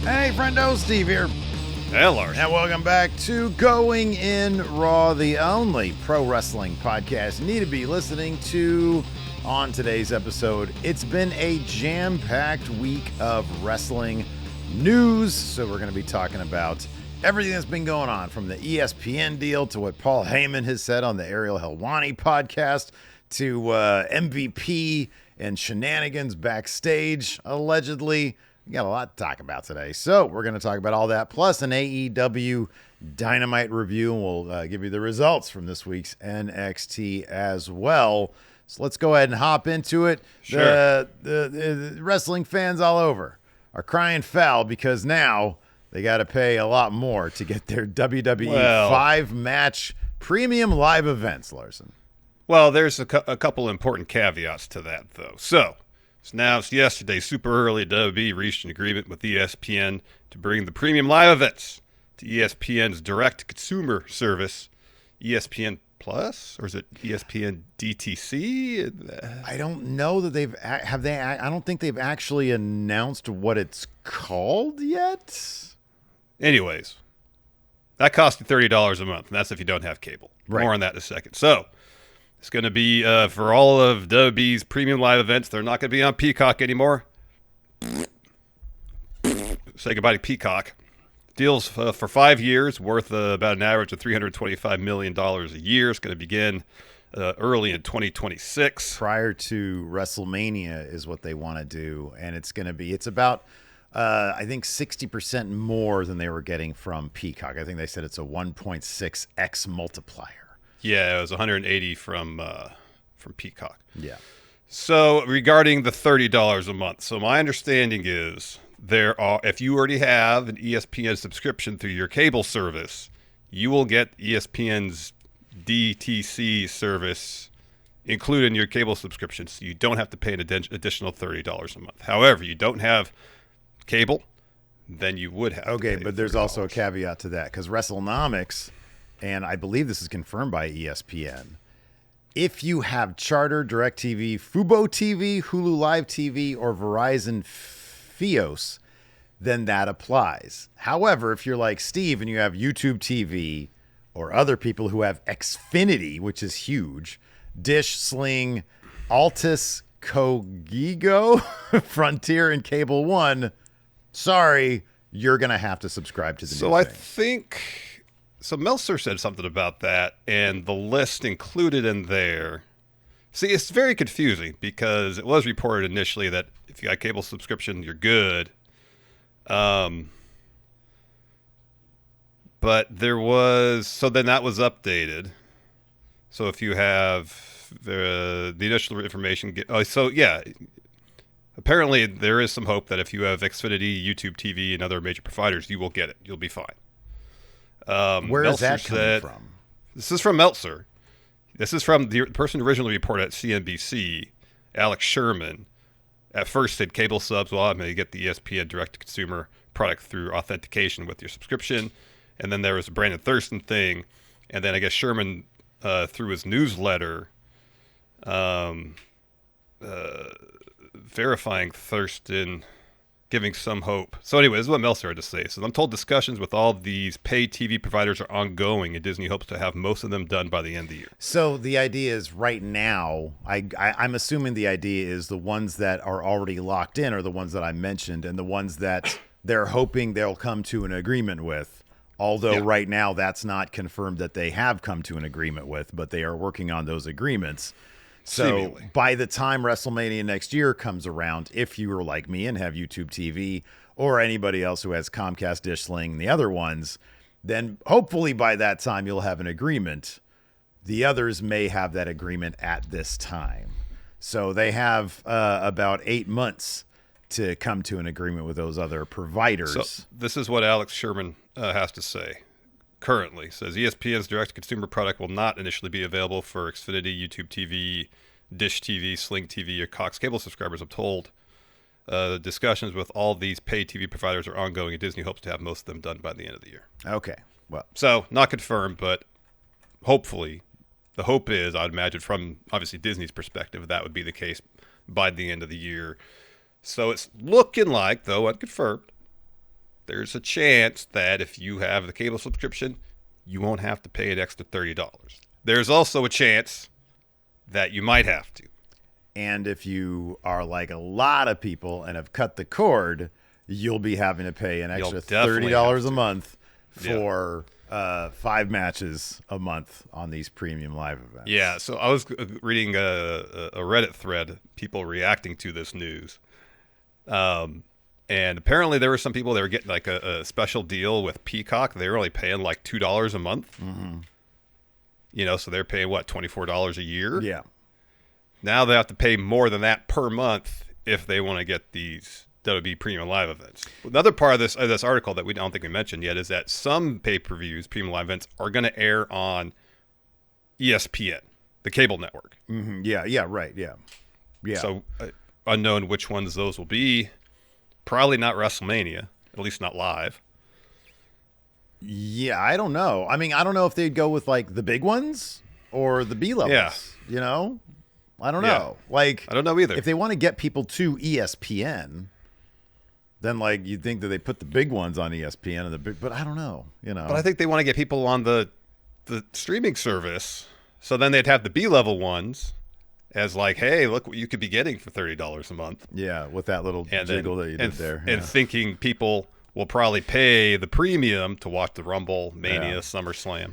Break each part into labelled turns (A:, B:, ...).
A: Hey, friendo, Steve here.
B: Hey, Larson.
A: And welcome back to Going in Raw, the only pro wrestling podcast you need to be listening to. On today's episode, it's been a jam-packed week of wrestling news, so we're going to be talking about everything that's been going on, from the ESPN deal to what Paul Heyman has said on the Ariel Helwani podcast to MVP and shenanigans backstage, allegedly. We got a lot to talk about today, so we're going to talk about all that, plus an AEW Dynamite review, and we'll give you the results from this week's NXT as well. So let's go ahead and hop into it.
B: Sure.
A: The wrestling fans all over are crying foul because now they got to pay a lot more to get their WWE 5-match premium live events, Larson.
B: Well, there's a couple important caveats to that, though. So, it's announced yesterday, super early, WWE reached an agreement with ESPN to bring the premium live events to ESPN's direct-to-consumer service, ESPN Plus, or is it ESPN DTC?
A: I don't know that I don't think they've actually announced what it's called yet.
B: Anyways, that costs you $30 a month, and that's if you don't have cable.
A: Right.
B: More on that in a second. So, it's going to be for all of WWE's premium live events. They're not going to be on Peacock anymore. Say goodbye to Peacock. Deals for 5 years, worth about an average of $325 million a year. It's going to begin early in 2026.
A: Prior to WrestleMania is what they want to do, and it's about, I think, 60% more than they were getting from Peacock. I think they said it's a 1.6x multiplier.
B: Yeah, it was 180 from Peacock.
A: Yeah. So
B: regarding the $30 a month, so my understanding is if you already have an ESPN subscription through your cable service, you will get ESPN's DTC service included in your cable subscription, so you don't have to pay an additional $30 a month. However, you don't have cable, then you would have
A: Okay,
B: to pay
A: but there's
B: $30.
A: also a caveat to that, because WrestleNomics, and I believe this is confirmed by ESPN, if you have Charter, DirecTV, Fubo TV, Hulu Live TV, or Verizon Fios, then that applies. However, if you're like Steve and you have YouTube TV, or other people who have Xfinity, which is huge, Dish, Sling, Altus, Cogeco, Frontier, and Cable One, sorry, you're going to have to subscribe to the new thing.
B: So Meltzer said something about that, and the list included in there. See, it's very confusing because it was reported initially that if you got cable subscription, you're good. But then that was updated. So if you have the initial information, apparently there is some hope that if you have Xfinity, YouTube TV, and other major providers, you will get it. You'll be fine.
A: Where is that coming from?
B: This is from Meltzer. This is from the person who originally reported at CNBC, Alex Sherman. At first said cable subs will automatically get the ESPN direct-to-consumer product through authentication with your subscription. And then there was a Brandon Thurston thing. And then I guess Sherman, through his newsletter, verifying Thurston, giving some hope. So anyway, this is what Meltzer had to say. So I'm told discussions with all of these paid TV providers are ongoing, and Disney hopes to have most of them done by the end of the year.
A: So the idea is right now, I'm assuming the idea is the ones that are already locked in are the ones that I mentioned, and the ones that they're hoping they'll come to an agreement with. Although right now that's not confirmed that they have come to an agreement with, but they are working on those agreements. So
B: Seemingly.
A: By the time WrestleMania next year comes around, if you are like me and have YouTube TV, or anybody else who has Comcast, Dish, Sling, and the other ones, then hopefully by that time you'll have an agreement. The others may have that agreement at this time. So they have about 8 months to come to an agreement with those other providers.
B: So this is what Alex Sherman has to say. Currently says ESPN's direct-to-consumer product will not initially be available for Xfinity, YouTube TV, Dish TV, Sling TV, or Cox cable subscribers. I'm told discussions with all these paid TV providers are ongoing, and Disney hopes to have most of them done by the end of the year.
A: Okay, well,
B: so not confirmed, but hopefully, the hope is, I'd imagine, from obviously Disney's perspective, that would be the case by the end of the year. So it's looking like, though unconfirmed, there's a chance that if you have the cable subscription, you won't have to pay an extra $30. There's also a chance that you might have to.
A: And if you are like a lot of people and have cut the cord, you'll be having to pay an extra $30 a month for 5 matches a month on these premium live events.
B: Yeah, so I was reading a Reddit thread, people reacting to this news. And apparently there were some people that were getting like a special deal with Peacock. They were only paying like $2 a month. Mm-hmm. You know, so they're paying, what, $24 a year?
A: Yeah.
B: Now they have to pay more than that per month if they want to get these WWE premium live events. Another part of this article that we don't think we mentioned yet is that some pay-per-views, premium live events, are going to air on ESPN, the cable network.
A: Mm-hmm. Yeah, right, yeah.
B: So unknown which ones those will be. Probably not WrestleMania, at least not live.
A: Yeah, I don't know. I mean, I don't know if they'd go with like the big ones or the B levels.
B: Yeah.
A: You know? I don't know. Like,
B: I don't know either.
A: If they want to get people to ESPN, then like you'd think that they put the big ones on ESPN and the big, but I don't know. You know.
B: But I think they want to get people on the streaming service, so then they'd have the B level ones as like, hey, look what you could be getting for $30 a month.
A: Yeah, with that little jiggle that you did there.
B: And thinking people will probably pay the premium to watch the Rumble, Mania, SummerSlam.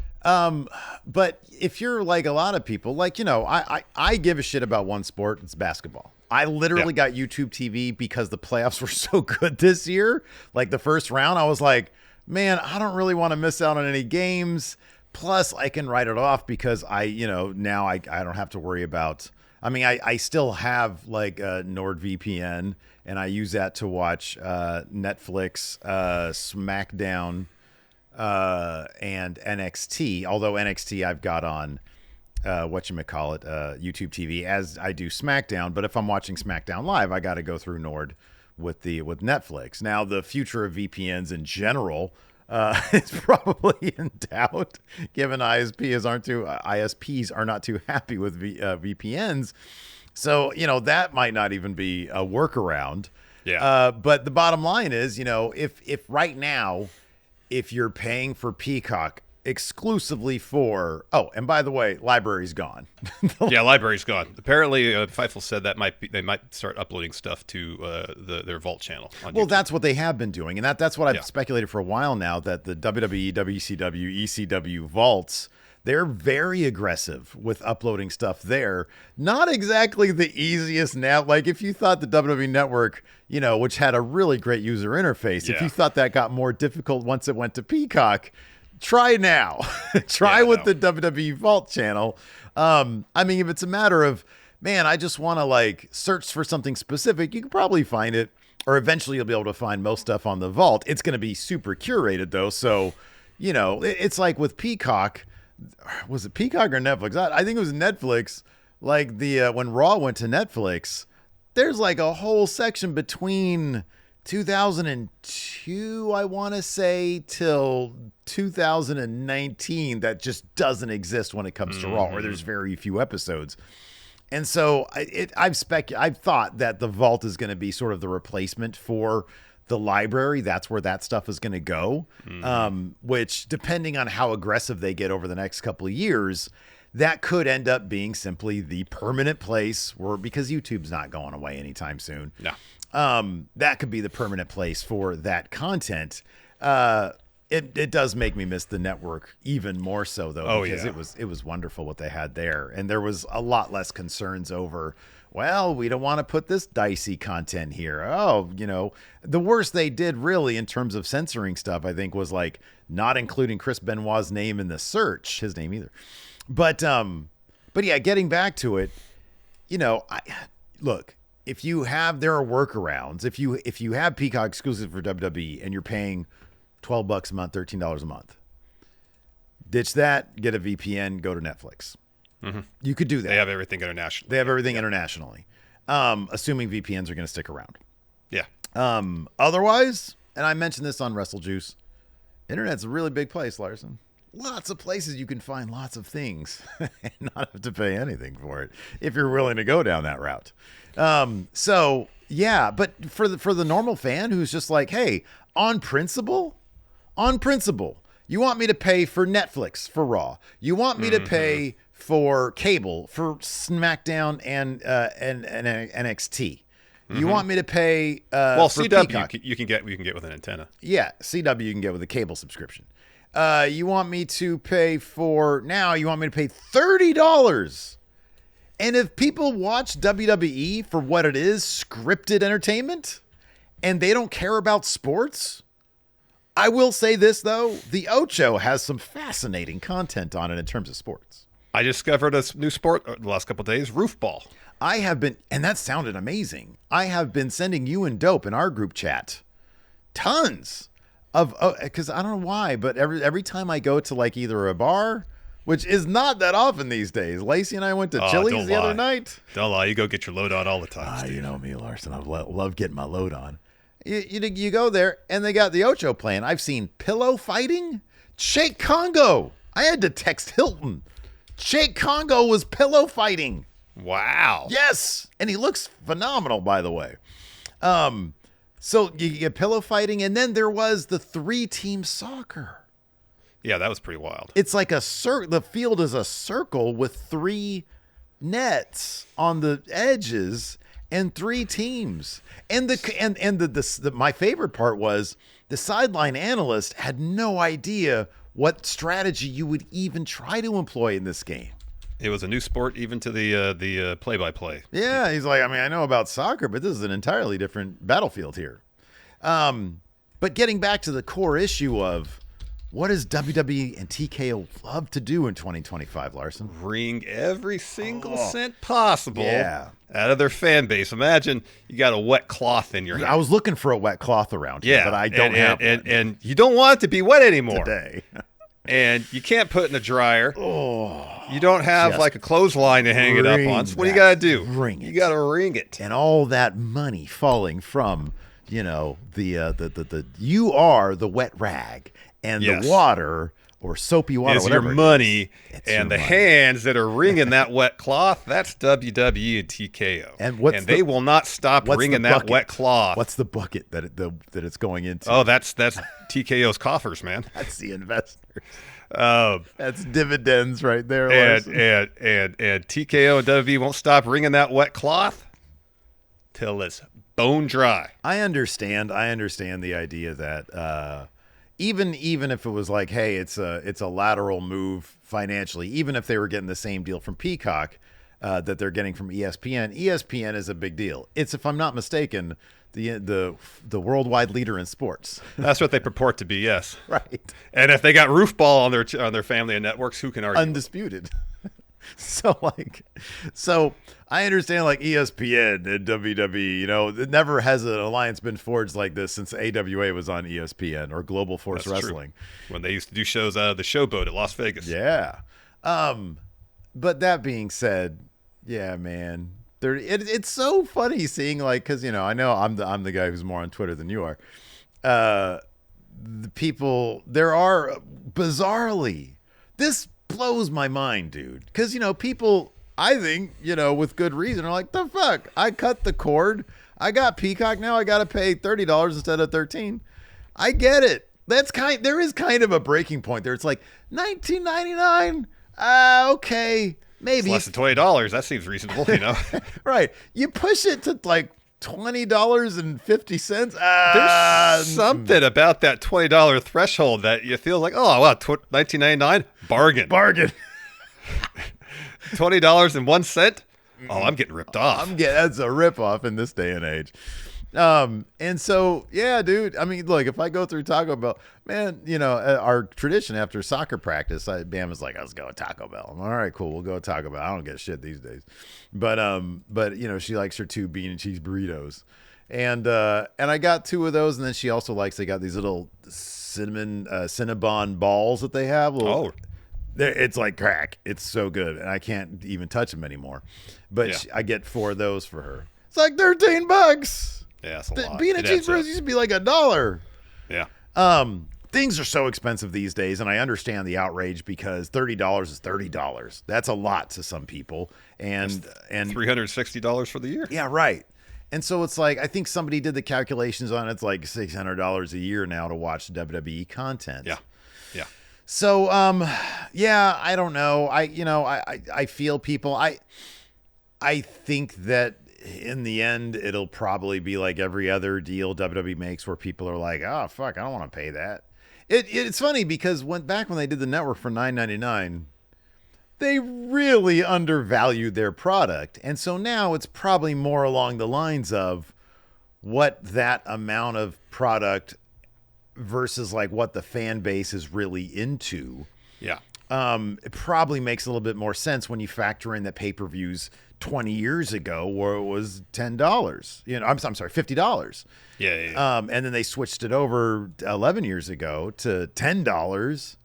A: But if you're like a lot of people, like, you know, I give a shit about one sport. It's basketball. I literally got YouTube TV because the playoffs were so good this year. Like the first round, I was like, man, I don't really want to miss out on any games. Plus, I can write it off because now I don't have to worry about. I mean, I still have like NordVPN, and I use that to watch Netflix, SmackDown, and NXT. Although NXT I've got on YouTube TV, as I do SmackDown. But if I'm watching SmackDown live, I got to go through Nord with Netflix. Now, the future of VPNs in general is probably in doubt, given ISPs are not too happy with VPNs. So, you know, that might not even be a workaround.
B: Yeah.
A: But the bottom line is, you know, if right now, if you're paying for Peacock exclusively for, and by the way, library's gone.
B: Yeah, library's gone. Apparently, Fightful said that they might start uploading stuff to their Vault channel. On YouTube.
A: That's what they have been doing, and that's what I've speculated for a while now, that the WWE, WCW, ECW vaults, they're very aggressive with uploading stuff there. Not exactly the easiest now. Like if you thought the WWE Network, you know, which had a really great user interface, if you thought that got more difficult once it went to Peacock, try now. Try with the WWE Vault channel. I mean, if it's a matter of, man, I just want to like search for something specific, you can probably find it, or eventually you'll be able to find most stuff on the Vault. It's going to be super curated though. So, you know, it's like with Peacock. Was it Peacock or Netflix? I think it was Netflix. Like when Raw went to Netflix, there's like a whole section between 2002, I want to say, till 2019 that just doesn't exist when it comes to Raw, or there's very few episodes. And so I've thought that the Vault is going to be sort of the replacement for the library. That's where that stuff is going to go, which, depending on how aggressive they get over the next couple of years, that could end up being simply the permanent place because YouTube's not going away anytime soon.
B: No.
A: That could be the permanent place for that content. It does make me miss the network even more so, though, because it was wonderful what they had there. And there was a lot less concerns over, well, we don't want to put this dicey content here. Oh, you know, the worst they did really in terms of censoring stuff, I think, was like not including Chris Benoit's name in the search, his name either. But yeah, getting back to it, you know, look, there are workarounds. If you have Peacock exclusive for WWE and you're paying $12 a month, $13 a month, ditch that, get a VPN, go to Netflix. Mm-hmm. You could do that.
B: They have everything internationally.
A: They have everything internationally, assuming VPNs are going to stick around.
B: Yeah.
A: Otherwise, and I mentioned this on WrestleJuice, internet's a really big place, Larson. Lots of places you can find lots of things and not have to pay anything for it if you're willing to go down that route. So Yeah, but for the normal fan who's just like, hey, on principle, you want me to pay for Netflix for Raw. You want me to pay for cable for SmackDown and NXT. You want me to pay
B: well,
A: for
B: CW
A: Peacock.
B: you can get with an antenna.
A: Yeah, CW you can get with a cable subscription. You want me to pay $30. And if people watch WWE for what it is, scripted entertainment, and they don't care about sports, I will say this, though. The Ocho has some fascinating content on it in terms of sports.
B: I discovered a new sport the last couple of days, roofball.
A: I have been, and that sounded amazing. I have been sending you and Dope in our group chat tons of, because I don't know why, but every time I go to like either a bar, which is not that often these days. Lacey and I went to Chili's the other night.
B: Don't lie, you go get your load on all the time.
A: You know me, Larson. I love getting my load on. You go there, and they got the Ocho playing. I've seen pillow fighting. Jake Congo. I had to text Hilton. Jake Congo was pillow fighting.
B: Wow.
A: Yes. And he looks phenomenal, by the way. So you get pillow fighting, and then there was the 3-team soccer.
B: Yeah, that was pretty wild.
A: It's like the field is a circle with 3 nets on the edges and 3 teams. And my favorite part was the sideline analyst had no idea what strategy you would even try to employ in this game.
B: It was a new sport even to the play-by-play.
A: Yeah, he's like, I know about soccer, but this is an entirely different battlefield here. But getting back to the core issue of what does WWE and TKO love to do in 2025, Larson?
B: Wring every single cent possible
A: out
B: of their fan base. Imagine you got a wet cloth in your hand.
A: I was looking for a wet cloth around here, but I don't have one.
B: And you don't want it to be wet anymore.
A: Today.
B: And you can't put it in the dryer. You don't have like a clothesline to hang it up on. So what do you got to do?
A: Wring it.
B: You got to wring it.
A: And all that money falling from, the you are the wet rag and the water or soapy water,
B: is
A: whatever
B: your money,
A: and
B: the hands that are wringing that wet cloth, that's WWE and TKO. And they will not stop wringing that wet cloth.
A: What's the bucket that it's going into?
B: Oh, that's TKO's coffers, man.
A: That's the investors. That's dividends right there.
B: And TKO and WWE won't stop wringing that wet cloth till it's bone dry.
A: I understand the idea that even if it was like, hey, it's a lateral move financially, even if they were getting the same deal from Peacock that they're getting from ESPN. ESPN is a big deal. It's, if I'm not mistaken, the worldwide leader in sports.
B: That's what they purport to be, yes.
A: Right.
B: And if they got roofball on their family of networks, who can argue?
A: Undisputed. So I understand like ESPN and WWE, it never has an alliance been forged like this since AWA was on ESPN or Global Force Wrestling.
B: True. When they used to do shows out of the Showboat at Las Vegas.
A: Yeah. But that being said, yeah, man, it's so funny seeing like, cause I know I'm the guy who's more on Twitter than you are. The people, there are bizarrely, this blows my mind, dude. Because, people, I think, with good reason, are like, the fuck? I cut the cord. I got Peacock. Now I got to pay $30 instead of $13. I get it. There is kind of a breaking point there. It's like $19.99. Okay. Maybe.
B: It's less than $20. That seems reasonable,
A: Right. You push it to like $20.50.
B: There's something about that $20 threshold that you feel like, oh, wow, $19.99? Bargain. $20.01? Oh, I'm getting ripped off.
A: That's a ripoff in this day and age. And so, yeah, dude, I mean, look, if I go through Taco Bell, man, our tradition after soccer practice, Bam is like, let's go to Taco Bell. I'm all right, cool. We'll go to Taco Bell. I don't get shit these days. But she likes her 2 bean and cheese burritos. And I got 2 of those. And then she also likes, they got these little Cinnabon balls that they have. It's like crack. It's so good. And I can't even touch them anymore. But I get 4 of those for her. It's like $13.
B: Yeah, that's a lot.
A: Bean and cheese burritos used to be like $1.
B: Yeah.
A: Things are so expensive these days, and I understand the outrage because $30 is $30. That's a lot to some people, and
B: $360 for the year.
A: Yeah, right. And so it's like, I think somebody did the calculations on it. It's like $600 a year now to watch WWE content.
B: Yeah. Yeah.
A: So, yeah, I don't know. I feel people. I think that in the end, it'll probably be like every other deal WWE makes where people are like, oh, fuck, I don't want to pay that. It's funny because back when they did the network for $9.99, they really undervalued their product. And so now it's probably more along the lines of what that amount of product versus like what the fan base is really into.
B: Yeah.
A: It probably makes a little bit more sense when you factor in that pay-per-views 20 years ago where it was $10. I'm sorry, $50.
B: Yeah.
A: And then they switched it over 11 years ago to $10.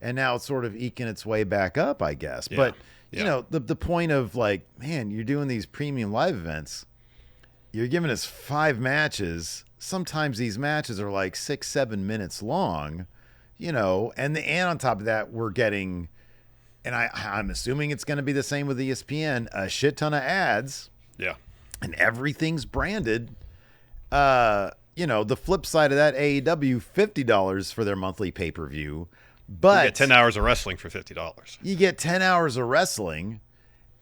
A: And now it's sort of eking its way back up, I guess.
B: Yeah.
A: But, the point of like, man, you're doing these premium live events. You're giving us 5 matches. Sometimes these matches are like 6-7 minutes long, and on top of that, we're getting, and I'm assuming it's going to be the same with ESPN, a shit ton of ads.
B: Yeah.
A: And everything's branded. The flip side of that, AEW, $50 for their monthly pay-per-view. But
B: you get 10 hours of wrestling for $50.
A: You get 10 hours of wrestling.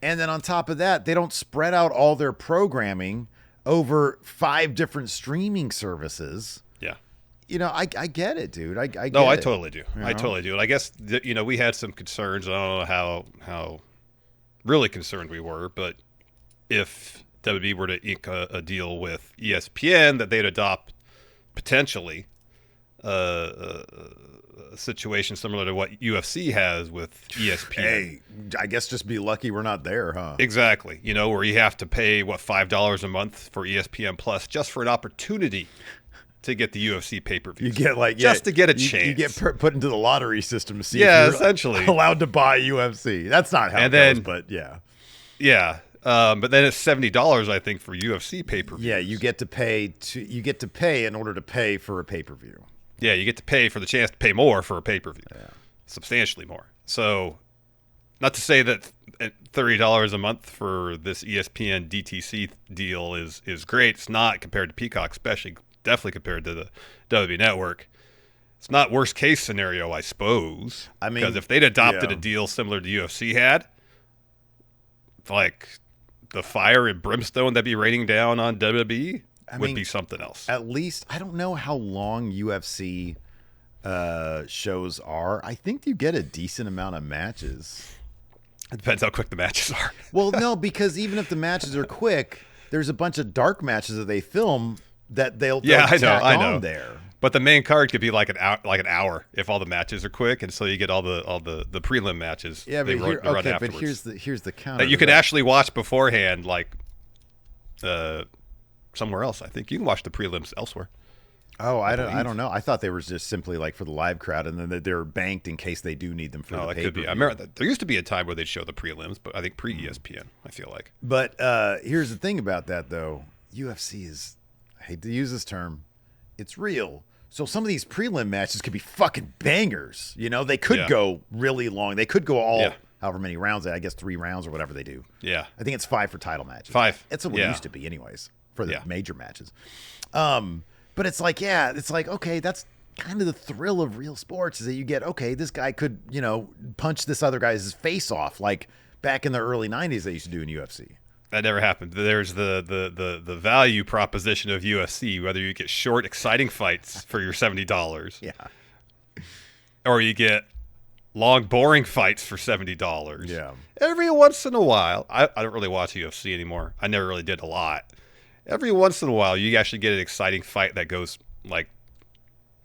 A: And then on top of that, they don't spread out all their programming over 5 different streaming services.
B: Yeah.
A: I get it, dude. I get
B: No, I
A: it.
B: totally do. I totally do. And I guess, we had some concerns. I don't know how really concerned we were, but if WWE were to ink a deal with ESPN, that they'd adopt potentially a situation similar to what UFC has with ESPN.
A: Hey, I guess just be lucky we're not there, huh?
B: Exactly. Where you have to pay, $5 a month for ESPN Plus just for an opportunity to get the UFC pay-per-view.
A: You get
B: just to get a chance.
A: You get put into the lottery system to see if you're
B: essentially
A: allowed to buy UFC. That's not how it goes, but yeah.
B: Yeah. But then it's $70, I think, for UFC pay-per-view.
A: Yeah, you get to pay in order to pay for a pay-per-view.
B: Yeah, you get to pay for the chance to pay more for a pay-per-view. Yeah. Substantially more. So, not to say that $30 a month for this ESPN DTC deal is great. It's not compared to Peacock, definitely compared to the WWE Network. It's not worst case scenario, I suppose. I mean, because if they'd adopted a deal similar to UFC had, like the fire and brimstone that'd be raining down on WWE would be something else.
A: At least, I don't know how long UFC shows are. I think you get a decent amount of matches.
B: It depends how quick the matches are.
A: Well, no, because even if the matches are quick, there's a bunch of dark matches that they film that they'll tack on there.
B: But the main card could be like an hour if all the matches are quick, and so you get all the prelim matches.
A: Yeah, but
B: run afterwards.
A: But here's the counter
B: that you could actually watch beforehand, like somewhere else. I think you can watch the prelims elsewhere.
A: Oh, I don't know. I thought they were just simply like for the live crowd, and then they're banked in case they do need them for the pay-per-view.
B: Could be. I remember there used to be a time where they'd show the prelims, but I think pre-ESPN. I feel like.
A: But here's the thing about that, though. UFC is, I hate to use this term, it's real. So some of these prelim matches could be fucking bangers. They could go really long. They could go all however many rounds. I guess 3 rounds or whatever they do.
B: Yeah.
A: I think it's 5 for title matches.
B: 5.
A: It's what it used to be, anyways, for the major matches. But it's like, okay, that's kind of the thrill of real sports is that you get, okay, this guy could, punch this other guy's face off like back in the early 90s they used to do in UFC.
B: That never happened. There's the value proposition of UFC, whether you get short, exciting fights for your $70.
A: Yeah.
B: Or you get long, boring fights for $70.
A: Yeah.
B: Every once in a while, I don't really watch UFC anymore. I never really did a lot. Every once in a while, you actually get an exciting fight that goes like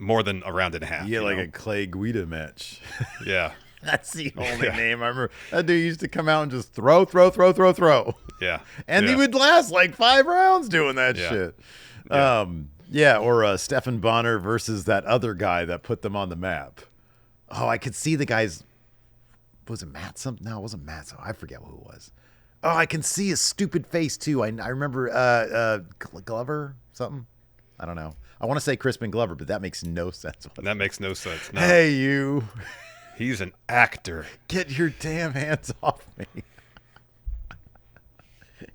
B: more than a round and a half.
A: Yeah, like a Clay Guida match.
B: Yeah.
A: That's the only name. I remember that dude used to come out and just throw.
B: Yeah.
A: And he would last like 5 rounds doing that shit. Yeah. Or Stephan Bonner versus that other guy that put them on the map. Oh, I could see the guys. Was it Matt something? No, it wasn't Matt. So I forget who it was. Oh, I can see his stupid face too. I remember Glover something. I don't know. I want to say Crispin Glover, but that makes no sense.
B: That makes no sense. No.
A: Hey, you.
B: He's an actor.
A: Get your damn hands off me.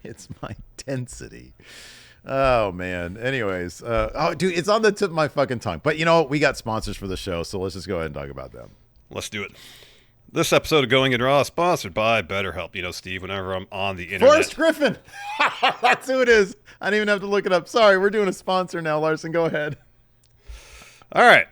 A: It's my density. Oh, man. Anyways. Dude, it's on the tip of my fucking tongue. But you know what? We got sponsors for the show, so let's just go ahead and talk about them.
B: Let's do it. This episode of Going in Raw is sponsored by BetterHelp. You know, Steve, whenever I'm on the internet...
A: Forrest Griffin! That's who it is. I didn't even have to look it up. Sorry, we're doing a sponsor now, Larson. Go ahead.
B: All right.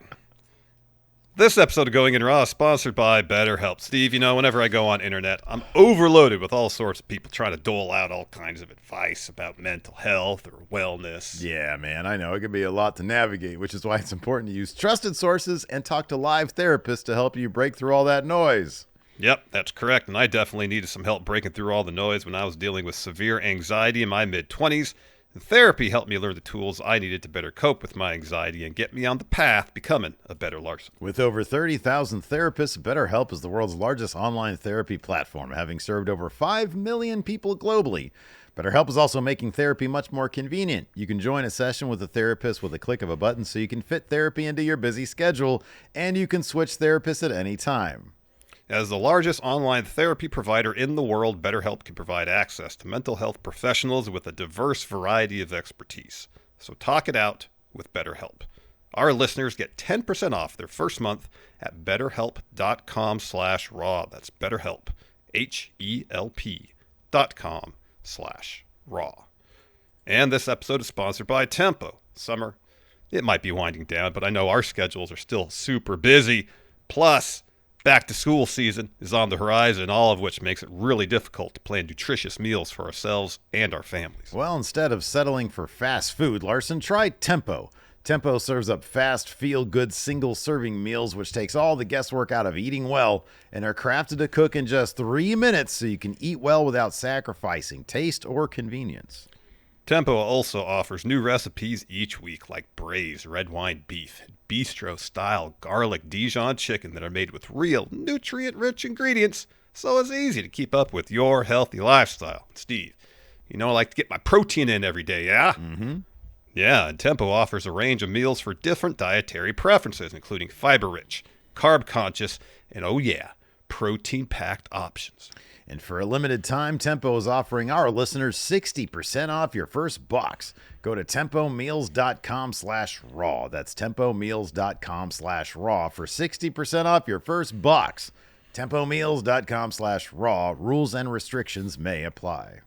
B: This episode of Going in Raw is sponsored by BetterHelp. Steve, you know, whenever I go on internet, I'm overloaded with all sorts of people trying to dole out all kinds of advice about mental health or wellness.
A: Yeah, man, I know. It can be a lot to navigate, which is why it's important to use trusted sources and talk to live therapists to help you break through all that noise.
B: Yep, that's correct. And I definitely needed some help breaking through all the noise when I was dealing with severe anxiety in my mid-20s. And therapy helped me learn the tools I needed to better cope with my anxiety and get me on the path becoming a better Larson.
A: With over 30,000 therapists, BetterHelp is the world's largest online therapy platform, having served over 5 million people globally. BetterHelp is also making therapy much more convenient. You can join a session with a therapist with a click of a button so you can fit therapy into your busy schedule, and you can switch therapists at any time.
B: As the largest online therapy provider in the world, BetterHelp can provide access to mental health professionals with a diverse variety of expertise. So talk it out with BetterHelp. Our listeners get 10% off their first month at BetterHelp.com/raw. That's BetterHelp, HELP.com/raw. And this episode is sponsored by Tempo. Summer, it might be winding down, but I know our schedules are still super busy. Plus, back to school season is on the horizon, all of which makes it really difficult to plan nutritious meals for ourselves and our families.
A: Well, instead of settling for fast food, Larson, try Tempo. Tempo serves up fast, feel-good, single-serving meals, which takes all the guesswork out of eating well, and are crafted to cook in just 3 minutes so you can eat well without sacrificing taste or convenience.
B: Tempo also offers new recipes each week, like braised red wine beef, bistro-style garlic Dijon chicken that are made with real nutrient-rich ingredients, so it's easy to keep up with your healthy lifestyle. Steve, you know I like to get my protein in every day, yeah?
A: Mm-hmm.
B: Yeah, and Tempo offers a range of meals for different dietary preferences, including fiber-rich, carb-conscious, and oh yeah, protein-packed options.
A: And for a limited time, Tempo is offering our listeners 60% off your first box. Go to tempomeals.com/raw. That's tempomeals.com/raw for 60% off your first box. Tempomeals.com/raw. Rules and restrictions may apply.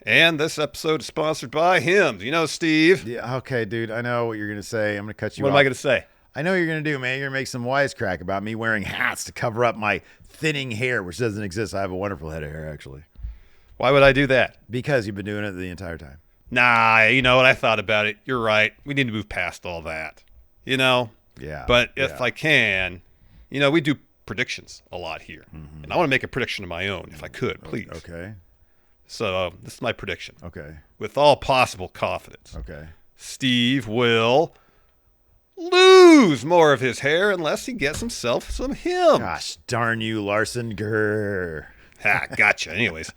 B: And this episode is sponsored by Hims. You know, Steve.
A: Yeah, okay, dude. I know what you're going to say. I'm going to cut you off.
B: What am I going to say?
A: I know what you're going to do, man. You're going to make some wisecrack about me wearing hats to cover up my thinning hair, which doesn't exist. I have a wonderful head of hair, actually.
B: Why would I do that?
A: Because you've been doing it the entire time.
B: Nah, you know what? I thought about it. You're right. We need to move past all that. You know?
A: Yeah.
B: But if I can, you know, we do predictions a lot here. Mm-hmm. And I want to make a prediction of my own, if I could, please.
A: Okay.
B: So this is my prediction.
A: Okay.
B: With all possible confidence.
A: Okay.
B: Steve will lose more of his hair unless he gets himself some Hims.
A: Gosh darn you, Larson. Grr.
B: Ha, gotcha. Anyways,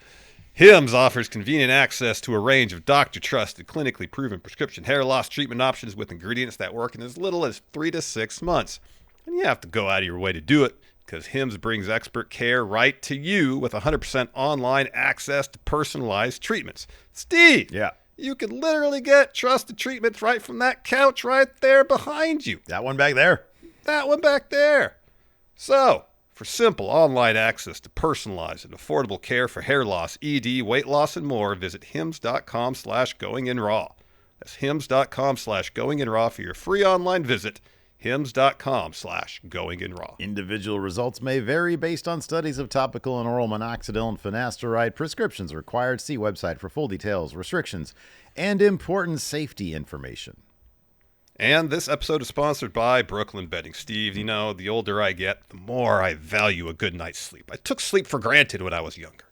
B: Hims offers convenient access to a range of doctor-trusted, clinically proven prescription hair loss treatment options with ingredients that work in as little as 3 to 6 months. And you have to go out of your way to do it, because Hims brings expert care right to you with 100% online access to personalized treatments. Steve!
A: Yeah.
B: You can literally get trusted treatments right from that couch right there behind you.
A: That one back there.
B: That one back there. So, for simple online access to personalized and affordable care for hair loss, ED, weight loss, and more, visit hims.com/goinginraw. That's hims.com/goinginraw for your free online visit. hims.com/goinginraw.
A: Individual results may vary based on studies of topical and oral minoxidil and finasteride. Prescriptions required. See website for full details, restrictions, and important safety information.
B: And this episode is sponsored by Brooklyn Bedding. Steve, you know, the older I get, the more I value a good night's sleep. I took sleep for granted when I was younger.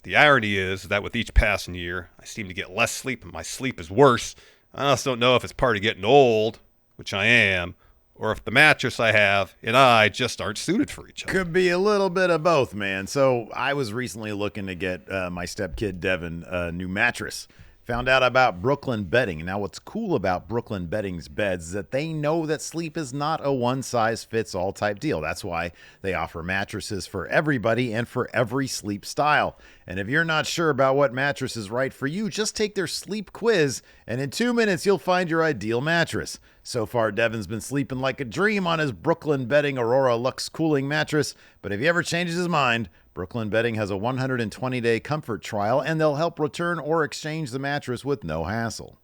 B: The irony is that with each passing year, I seem to get less sleep and my sleep is worse. I also don't know if it's part of getting old, which I am, or if the mattress I have and I just aren't suited for each other.
A: Could be a little bit of both, man. So I was recently looking to get my stepkid Devin a new mattress. Found out about Brooklyn Bedding. Now, what's cool about Brooklyn Bedding's beds is that they know that sleep is not a one-size-fits-all type deal. That's why they offer mattresses for everybody and for every sleep style. And if you're not sure about what mattress is right for you, just take their sleep quiz, and in 2 minutes, you'll find your ideal mattress. So far, Devin's been sleeping like a dream on his Brooklyn Bedding Aurora Lux cooling mattress, but if he ever changes his mind, Brooklyn Bedding has a 120-day comfort trial, and they'll help return or exchange the mattress with no hassle.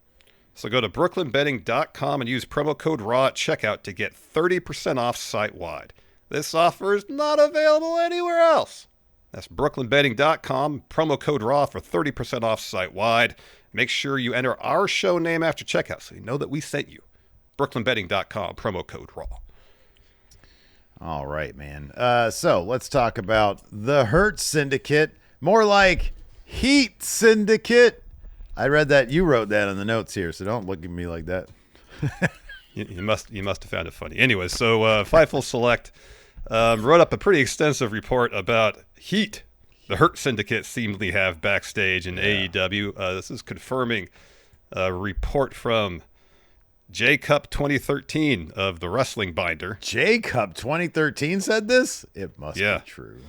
B: So go to brooklynbedding.com and use promo code RAW at checkout to get 30% off site-wide. This offer is not available anywhere else. That's brooklynbedding.com, promo code RAW for 30% off site-wide. Make sure you enter our show name after checkout so you know that we sent you. brooklynbedding.com, promo code RAW.
A: All right, man. So let's talk about the Hurt Syndicate. More like Heat Syndicate. I read that. You wrote that in the notes here, so don't look at me like that.
B: you must have found it funny. Anyway, so Fightful Select wrote up a pretty extensive report about Heat, the Hurt Syndicate seemingly have backstage in AEW. This is confirming a report from J-Cup 2013 of the Wrestling Binder.
A: J-Cup 2013 said this? It must be true.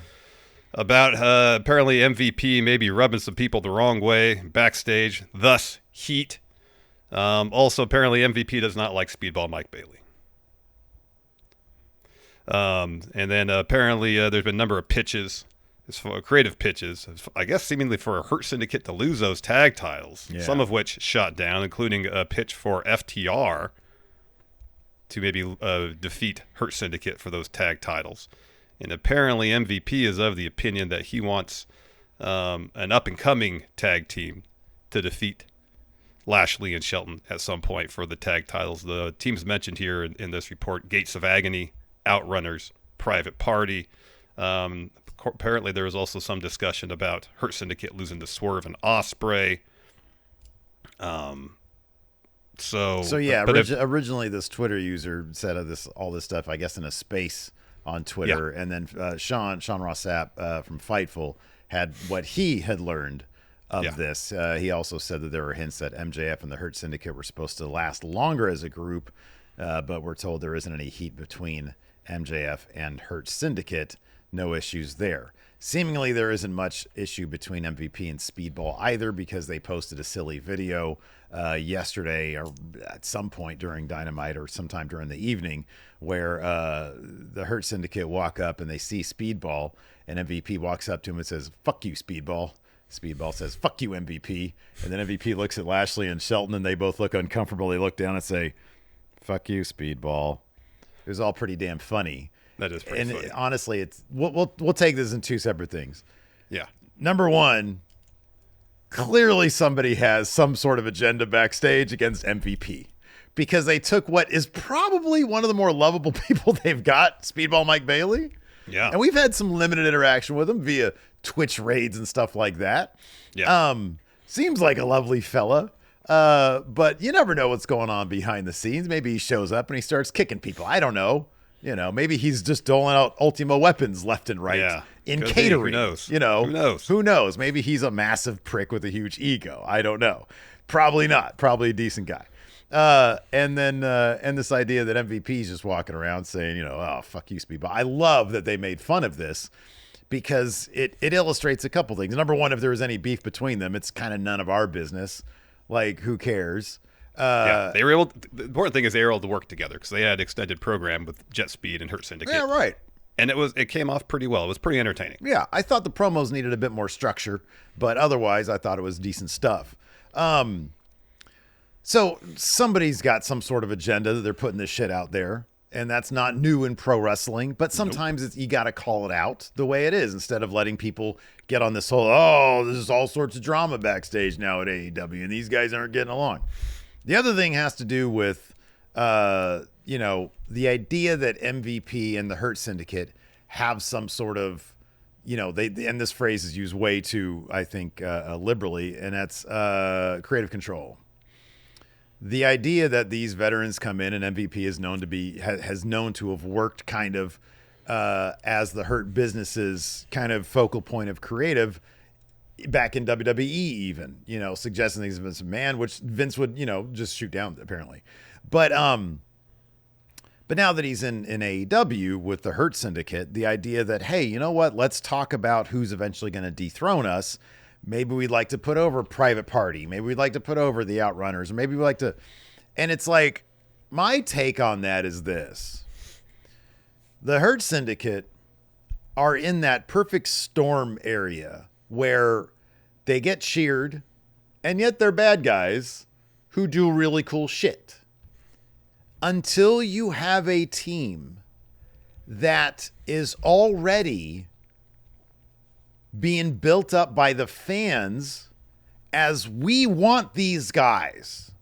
B: About apparently MVP maybe rubbing some people the wrong way backstage, thus Heat. Also, apparently MVP does not like Speedball Mike Bailey. And then apparently there's been a number of pitches, creative pitches, I guess seemingly for a Hurt Syndicate to lose those tag titles, some of which shot down, including a pitch for FTR to maybe defeat Hurt Syndicate for those tag titles. And apparently MVP is of the opinion that he wants an up-and-coming tag team to defeat Lashley and Shelton at some point for the tag titles. The teams mentioned here in this report: Gates of Agony, Outrunners, Private Party. Apparently there was also some discussion about Hurt Syndicate losing to Swerve and Ospreay.
A: Originally this Twitter user said all this stuff, I guess, in a space on Twitter, and then Sean Ross Sapp from Fightful had what he had learned of this. He also said that there were hints that MJF and the Hurt Syndicate were supposed to last longer as a group, but we're told there isn't any heat between MJF and Hurt Syndicate. No issues there. Seemingly there isn't much issue between MVP and Speedball either, because they posted a silly video yesterday or at some point during Dynamite or sometime during the evening where the Hurt Syndicate walk up and they see Speedball, and MVP walks up to him and says, "Fuck you, Speedball." Speedball says, "Fuck you, MVP." And then MVP looks at Lashley and Shelton, and they both look uncomfortable. They look down and say, "Fuck you, Speedball." It was all pretty damn funny.
B: That is pretty funny.
A: And honestly, it's we'll take this in two separate things.
B: Yeah.
A: Number one, clearly somebody has some sort of agenda backstage against MVP, because they took what is probably one of the more lovable people they've got, Speedball Mike Bailey.
B: Yeah.
A: And we've had some limited interaction with him via Twitch raids and stuff like that.
B: Yeah.
A: Seems like a lovely fella. But you never know what's going on behind the scenes. Maybe he shows up and he starts kicking people. I don't know. Maybe he's just doling out Ultimo weapons left and right in catering.
B: Who knows?
A: Who knows? Maybe he's a massive prick with a huge ego. I don't know. Probably not. Probably a decent guy. And this idea that MVP's just walking around saying, "Oh, fuck you, Speedball." I love that they made fun of this, because it illustrates a couple things. Number one, if there was any beef between them, it's kind of none of our business. Like, who cares?
B: They were able. The important thing is they were able to work together, because they had an extended program with Jet Speed and Hurt Syndicate.
A: Yeah, right.
B: And it came off pretty well. It was pretty entertaining.
A: Yeah, I thought the promos needed a bit more structure, but otherwise I thought it was decent stuff. So somebody's got some sort of agenda that they're putting this shit out there, and that's not new in pro wrestling, but sometimes you got to call it out the way it is, instead of letting people get on this whole, this is all sorts of drama backstage now at AEW, and these guys aren't getting along. The other thing has to do with, the idea that MVP and the Hurt Syndicate have some sort of, and this phrase is used way too, I think, liberally, and that's creative control. The idea that these veterans come in and MVP is known to be, has known to have worked kind of as the Hurt business's kind of focal point of creative, back in WWE even, suggesting he's Vince McMahon, which Vince would, just shoot down apparently. But now that he's in AEW with the Hurt Syndicate, the idea that, hey, you know what? Let's talk about who's eventually going to dethrone us. Maybe we'd like to put over Private Party. Maybe we'd like to put over the Outrunners. Or maybe we'd like to... And it's like, my take on that is this. The Hurt Syndicate are in that perfect storm area where they get cheered, and yet they're bad guys who do really cool shit. Until you have a team that is already being built up by the fans as we want these guys,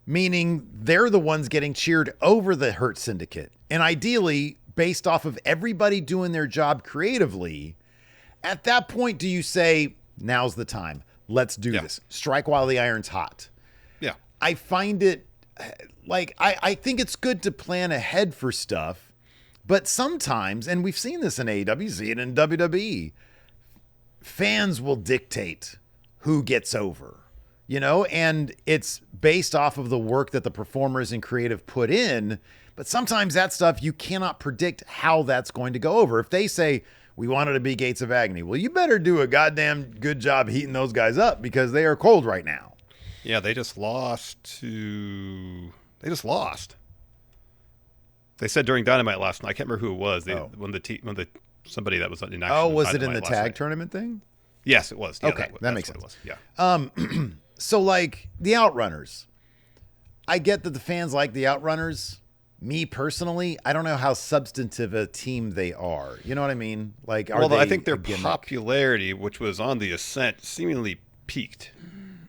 A: meaning they're the ones getting cheered over the Hurt Syndicate. And ideally, based off of everybody doing their job creatively, at that point, do you say, now's the time, let's do this. Strike while the iron's hot.
B: Yeah.
A: I find it like, I think it's good to plan ahead for stuff, but sometimes, and we've seen this in AEW, see it in WWE, fans will dictate who gets over, and it's based off of the work that the performers and creative put in. But sometimes that stuff, you cannot predict how that's going to go over. If they say, we wanted to be Gates of Agony, well, you better do a goddamn good job heating those guys up because they are cold right now.
B: Yeah, they just lost. They said during Dynamite last night. I can't remember who it was. Somebody that was in action.
A: Oh, was it in the tag tournament thing?
B: Yes, it was. Yeah,
A: okay, that makes sense.
B: Yeah.
A: So like the Outrunners, I get that the fans like the Outrunners. Me personally, I don't know how substantive a team they are. You know what I mean? Like,
B: I think their popularity, which was on the ascent, seemingly peaked.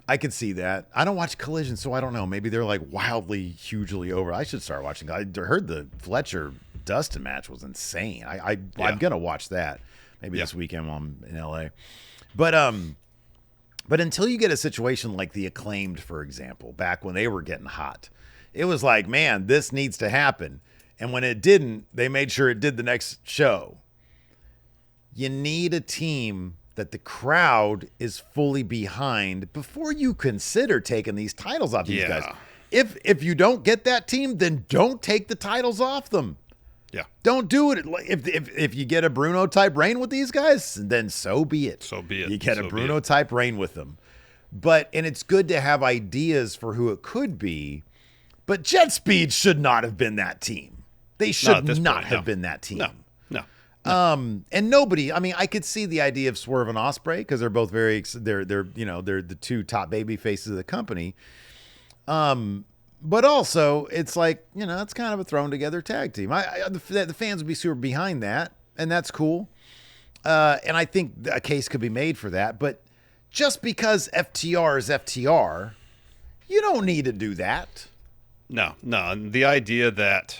A: I could see that. I don't watch Collision, so I don't know. Maybe they're like wildly, hugely over. I should start watching. I heard the Fletcher Dustin match was insane. I'm gonna watch that maybe this weekend while I'm in LA. But until you get a situation like the Acclaimed, for example, back when they were getting hot, it was like, man, this needs to happen. And when it didn't, they made sure it did the next show. You need a team that the crowd is fully behind before you consider taking these titles off these guys. If you don't get that team, then don't take the titles off them.
B: Yeah.
A: Don't do it. If you get a Bruno type reign with these guys, then so be it.
B: So be it.
A: You get a Bruno type reign with them. And it's good to have ideas for who it could be. But Jet Speed should not have been that team. They should not have been that team.
B: No.
A: And nobody, I mean, I could see the idea of Swerve and Ospreay because they're both they're the two top baby faces of the company. But also it's like, it's kind of a thrown together tag team. The fans would be super behind that, and that's cool. And I think a case could be made for that, but just because FTR is FTR, you don't need to do that.
B: No. The idea that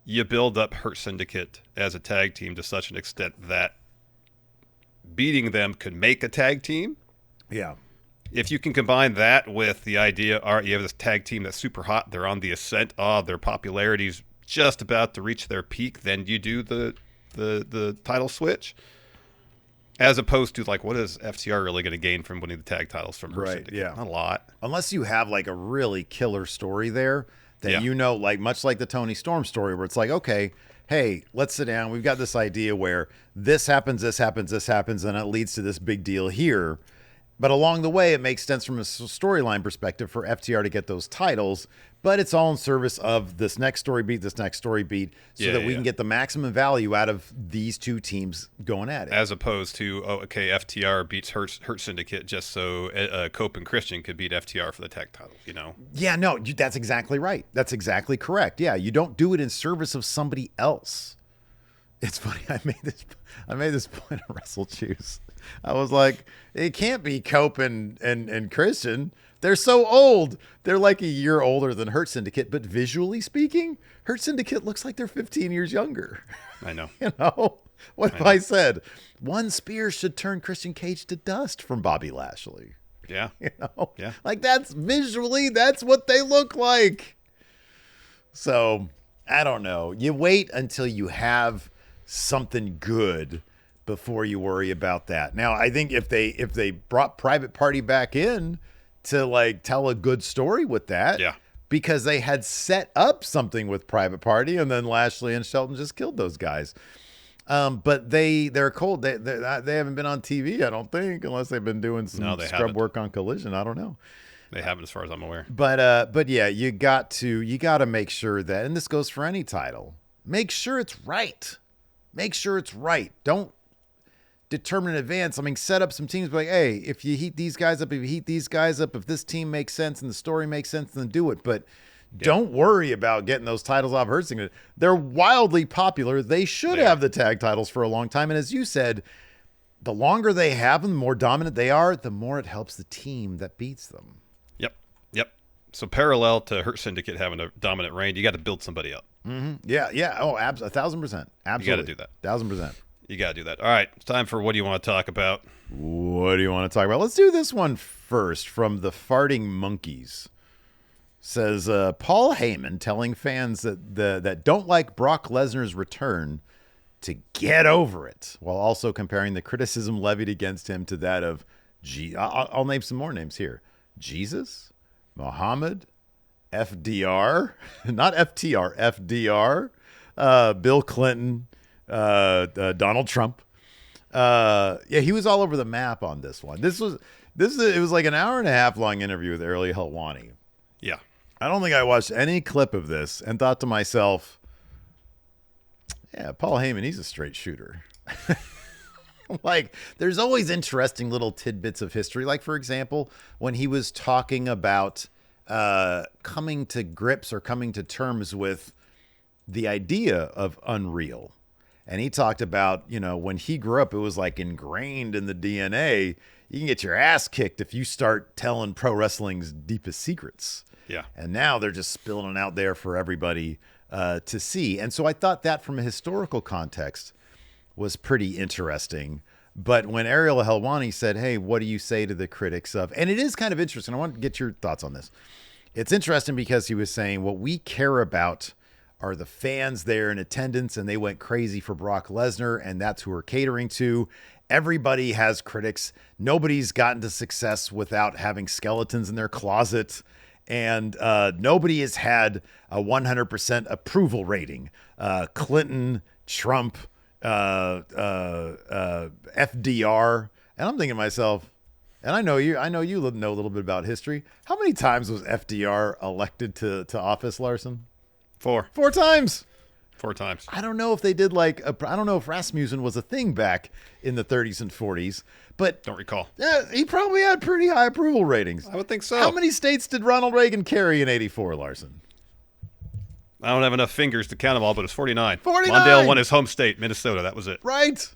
B: you build up Hurt Syndicate as a tag team to such an extent that beating them could make a tag team.
A: Yeah.
B: If you can combine that with the idea, all right, you have this tag team that's super hot, they're on the ascent, their popularity's just about to reach their peak, then you do the title switch. As opposed to, like, what is FTR really going to gain from winning the tag titles from Hurt Syndicate?
A: Yeah.
B: Not a lot.
A: Unless you have, like, a really killer story there that like, much like the Tony Storm story, where it's like, okay, hey, let's sit down. We've got this idea where this happens, and it leads to this big deal here. But along the way, it makes sense from a storyline perspective for FTR to get those titles, but it's all in service of this next story beat, so that we can get the maximum value out of these two teams going at it.
B: As opposed to, FTR beats Hurt Syndicate just so Cope and Christian could beat FTR for the tag titles,
A: Yeah, no, that's exactly right. That's exactly correct. Yeah, you don't do it in service of somebody else. It's funny. I made this point of Wrestle Choose. I was like, it can't be Cope and Christian. They're so old. They're like a year older than Hurt Syndicate, but visually speaking, Hurt Syndicate looks like they're 15 years younger.
B: I know.
A: What if I said one spear should turn Christian Cage to dust from Bobby Lashley?
B: Yeah.
A: Yeah. Like that's what they look like. So I don't know. You wait until you have something good before you worry about that. Now, I think if they brought Private Party back in to like tell a good story with that, because they had set up something with Private Party, and then Lashley and Shelton just killed those guys. But they're cold. They haven't been on TV, I don't think, unless they've been doing some scrub work on Collision. I don't know.
B: They haven't, as far as I'm aware.
A: But yeah, you got to make sure that, and this goes for any title, make sure it's right. Make sure it's right. Don't determine in advance. I mean, set up some teams like, hey, if you heat these guys up, if this team makes sense and the story makes sense, then do it. But don't worry about getting those titles off Hurting. They're wildly popular. They should have the tag titles for a long time. And as you said, the longer they have them, the more dominant they are, the more it helps the team that beats them.
B: Yep. So parallel to Hurt Syndicate having a dominant reign, you got to build somebody up.
A: Mm-hmm. Yeah. Oh, 1,000%. Absolutely.
B: You got to do that.
A: 1,000%.
B: You got to do that. All right. It's time for what do you want to talk about?
A: What do you want to talk about? Let's do this one first from the Farting Monkeys. Says Paul Heyman telling fans that don't like Brock Lesnar's return to get over it, while also comparing the criticism levied against him to that of I'll name some more names here. Jesus, Muhammad, FDR, not FTR, FDR, Bill Clinton, Donald Trump. He was all over the map on this one. It was like an hour and a half long interview with Ariel Helwani.
B: Yeah.
A: I don't think I watched any clip of this and thought to myself, yeah, Paul Heyman, he's a straight shooter. Like, there's always interesting little tidbits of history. Like, for example, when he was talking about coming to grips or coming to terms with the idea of Unreal. And he talked about, when he grew up, it was like ingrained in the DNA. You can get your ass kicked if you start telling pro wrestling's deepest secrets.
B: Yeah.
A: And now they're just spilling it out there for everybody to see. And so I thought that from a historical context was pretty interesting. But when Ariel Helwani said, hey, what do you say to the critics of, and it is kind of interesting. I want to get your thoughts on this. It's interesting because he was saying what we care about are the fans there in attendance, and they went crazy for Brock Lesnar, and that's who we're catering to. Everybody has critics. Nobody's gotten to success without having skeletons in their closet. And nobody has had a 100% approval rating. Clinton, Trump, FDR. And I'm thinking to myself, and I know you know a little bit about history. How many times was FDR elected to office, Larson?
B: 4
A: times.
B: 4 times.
A: I don't know if they did I don't know if Rasmussen was a thing back in the 30s and 40s, but
B: don't recall.
A: He probably had pretty high approval ratings.
B: I would think so.
A: How many states did Ronald Reagan carry in 84, Larson?
B: I don't have enough fingers to count them all, but it's 49.
A: 49.
B: Mondale won his home state, Minnesota. That was it.
A: Right.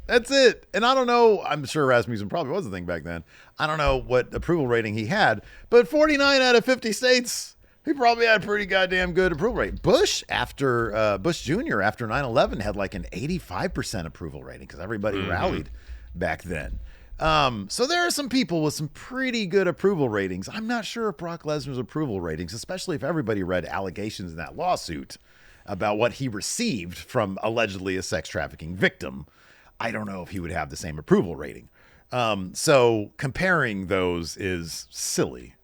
A: That's it. And I don't know. I'm sure Rasmussen probably was a thing back then. I don't know what approval rating he had, but 49 out of 50 states, he probably had a pretty goddamn good approval rate. Bush Jr. after 9/11 had like an 85% approval rating because everybody rallied back then. So there are some people with some pretty good approval ratings. I'm not sure if Brock Lesnar's approval ratings, especially if everybody read allegations in that lawsuit about what he received from allegedly a sex trafficking victim. I don't know if he would have the same approval rating. So comparing those is silly,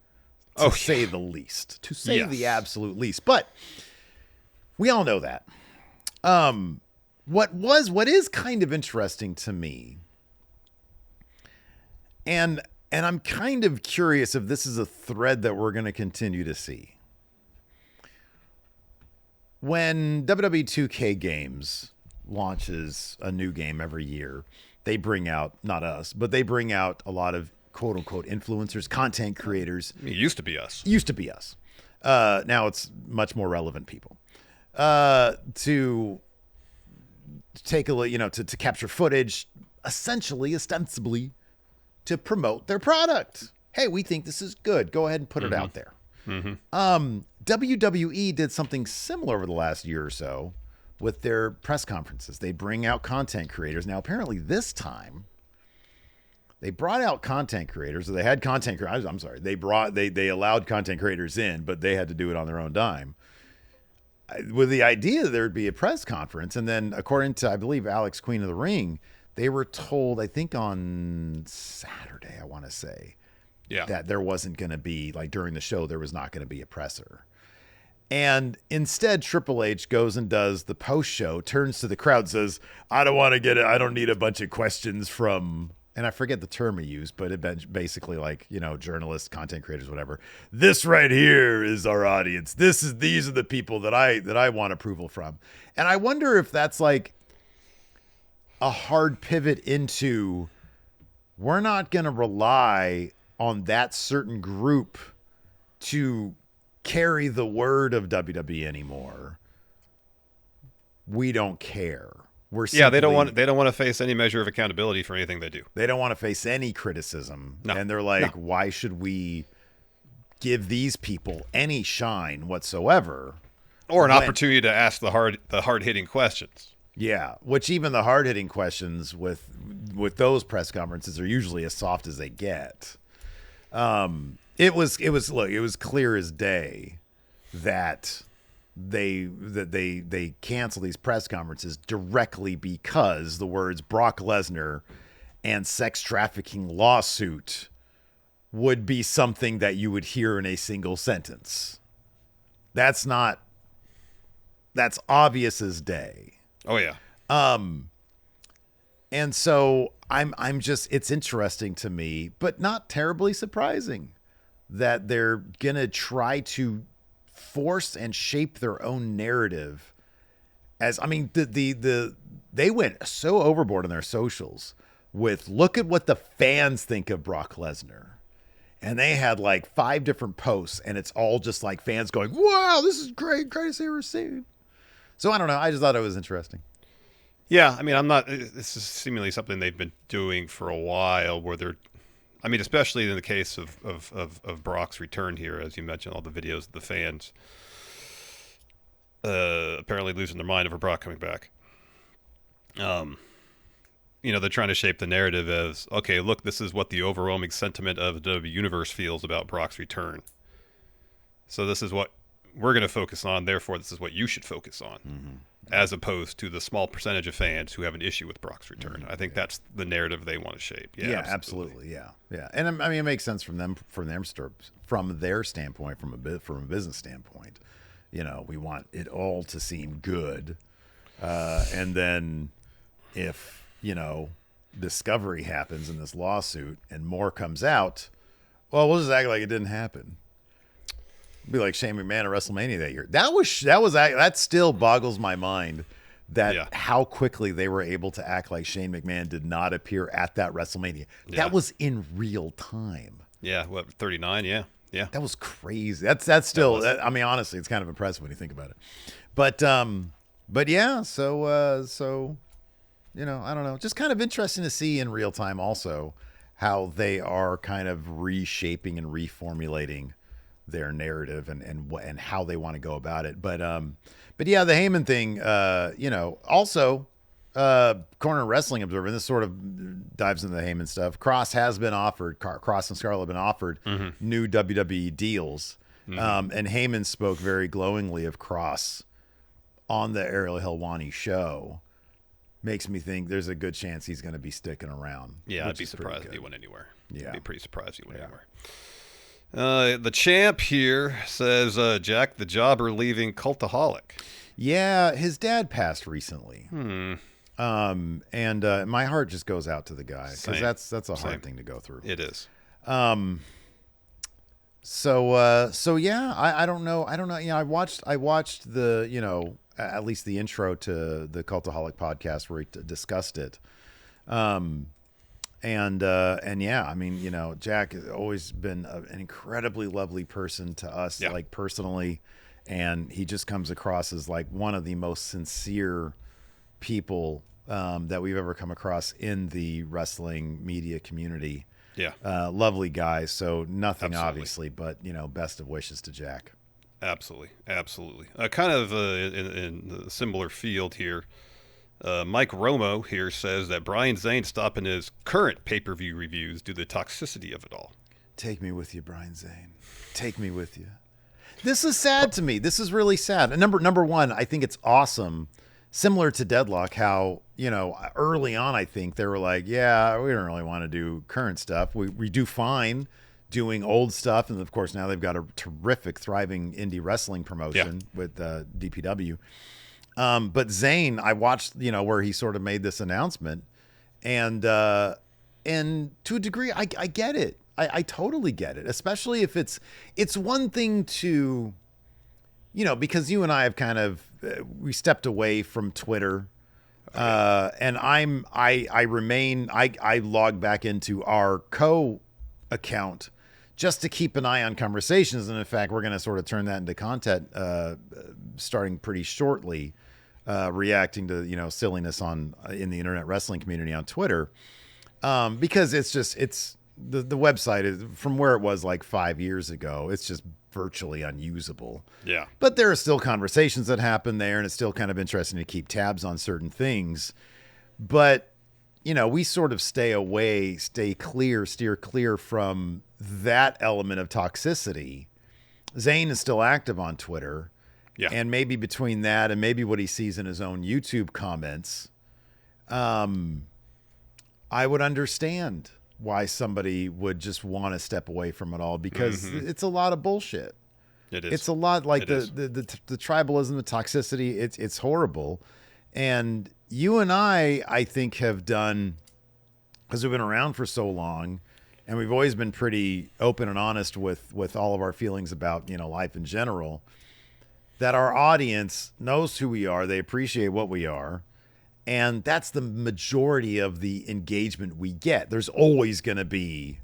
A: to say the least, to say the absolute least. But we all know that. What is kind of interesting to me, and I'm kind of curious if this is a thread that we're going to continue to see. When WWE 2K Games launches a new game every year, they bring out, not us, but they bring out a lot of quote unquote influencers, content creators.
B: It used to be us.
A: Now it's much more relevant people to take a look, to capture footage, essentially, ostensibly, to promote their product. Hey, we think this is good. Go ahead and put it out there. WWE did something similar over the last year or so with their press conferences. They bring out content creators. Now, apparently this time they brought out content creators, or they had content creators. I'm sorry. They allowed content creators in, but they had to do it on their own dime. with the idea that there'd be a press conference. And then according to, I believe, Alex, Queen of the Ring, they were told, I think on Saturday, I want to say, that there wasn't going to be, like during the show, there was not going to be a presser. And instead, Triple H goes and does the post show, turns to the crowd, says, I don't need a bunch of questions from, and I forget the term he used, but it basically like, journalists, content creators, whatever. This right here is our audience. These are the people that I want approval from. And I wonder if that's like a hard pivot into, we're not going to rely on that certain group to carry the word of WWE anymore. We don't care. They don't want to face any measure of accountability for anything they do. They don't want to face any criticism. No. And they're like, why should we give these people any shine whatsoever?
B: Or an opportunity to ask the hard-hitting questions.
A: Yeah, which even the hard-hitting questions with those press conferences are usually as soft as they get. It was clear as day that they cancel these press conferences directly because the words Brock Lesnar and sex trafficking lawsuit would be something that you would hear in a single sentence. That's obvious as day.
B: Oh yeah.
A: And so I'm just, it's interesting to me, but not terribly surprising that they're going to try to force and shape their own narrative they went so overboard on their socials with, look at what the fans think of Brock Lesnar. And they had like 5 different posts, and it's all just like fans going, wow, this is great. Greatest I've ever seen. So I don't know. I just thought it was interesting.
B: Yeah, this is seemingly something they've been doing for a while, where they're, especially in the case of Brock's return here, as you mentioned, all the videos of the fans apparently losing their mind over Brock coming back. They're trying to shape the narrative as, okay, look, this is what the overwhelming sentiment of the WWE Universe feels about Brock's return. So this is what we're going to focus on, therefore this is what you should focus on. Mm-hmm. As opposed to the small percentage of fans who have an issue with Brock's return. Mm-hmm. I think that's the narrative they want to shape.
A: Yeah, absolutely. Yeah. And it makes sense from their standpoint, from a business standpoint. We want it all to seem good. And then if, discovery happens in this lawsuit and more comes out, well, we'll just act like it didn't happen. Be like Shane McMahon at WrestleMania that year. That still boggles my mind that how quickly they were able to act like Shane McMahon did not appear at that WrestleMania. Yeah. That was in real time.
B: Yeah, 39? Yeah.
A: That was crazy. That's still. Honestly, it's kind of impressive when you think about it. But yeah. So I don't know. Just kind of interesting to see in real time also how they are kind of reshaping and reformulating their narrative and how they want to go about it. But yeah, the Heyman thing, also Corner Wrestling Observer, and this sort of dives into the Heyman stuff. Cross and Scarlett have been offered new WWE deals. Mm-hmm. And Heyman spoke very glowingly of Cross on the Ariel Helwani show. Makes me think there's a good chance he's going to be sticking around.
B: Yeah, I'd be surprised if he went anywhere.
A: Yeah.
B: I'd be pretty surprised if he went anywhere. The champ here says, Jack the Jobber leaving Cultaholic.
A: Yeah, his dad passed recently. And my heart just goes out to the guy because that's a hard thing to go through.
B: It is.
A: So yeah, I don't know. I watched the, at least the intro to the Cultaholic podcast where he discussed it. And yeah, Jack has always been an incredibly lovely person to us, like personally. And he just comes across as like one of the most sincere people that we've ever come across in the wrestling media community.
B: Yeah.
A: Lovely guy. So nothing obviously, but best of wishes to Jack.
B: Absolutely. Kind of in a similar field here. Mike Romo here says that Brian Zane stopping his current pay-per-view reviews due to the toxicity of it all.
A: Take me with you, Brian Zane. Take me with you. This is sad to me. This is really sad. And number one, I think it's awesome. Similar to Deadlock, how, early on, I think they were like, yeah, we don't really want to do current stuff. We do fine doing old stuff. And of course, now they've got a terrific, thriving indie wrestling promotion with DPW. But Zayn, I watched, where he sort of made this announcement. And to a degree, I get it. I totally get it, especially if it's one thing to, because you and I have kind of, we stepped away from Twitter, and I log back into our account just to keep an eye on conversations. And in fact, we're going to sort of turn that into content, starting pretty shortly, reacting to, silliness in the internet wrestling community on Twitter. Because it's the website is from where it was like 5 years ago. It's just virtually unusable.
B: Yeah.
A: But there are still conversations that happen there, and it's still kind of interesting to keep tabs on certain things. But, we sort of steer clear from that element of toxicity. Zayn is still active on Twitter.
B: Yeah.
A: And maybe between that and maybe what he sees in his own YouTube comments, I would understand why somebody would just want to step away from it all, because it's a lot of bullshit.
B: It is.
A: It's a lot like the tribalism, the toxicity. It's horrible. And you and I think have done, because we've been around for so long, and we've always been pretty open and honest with all of our feelings about, life in general, that our audience knows who we are. They appreciate what we are. And that's the majority of the engagement we get. There's always going to be,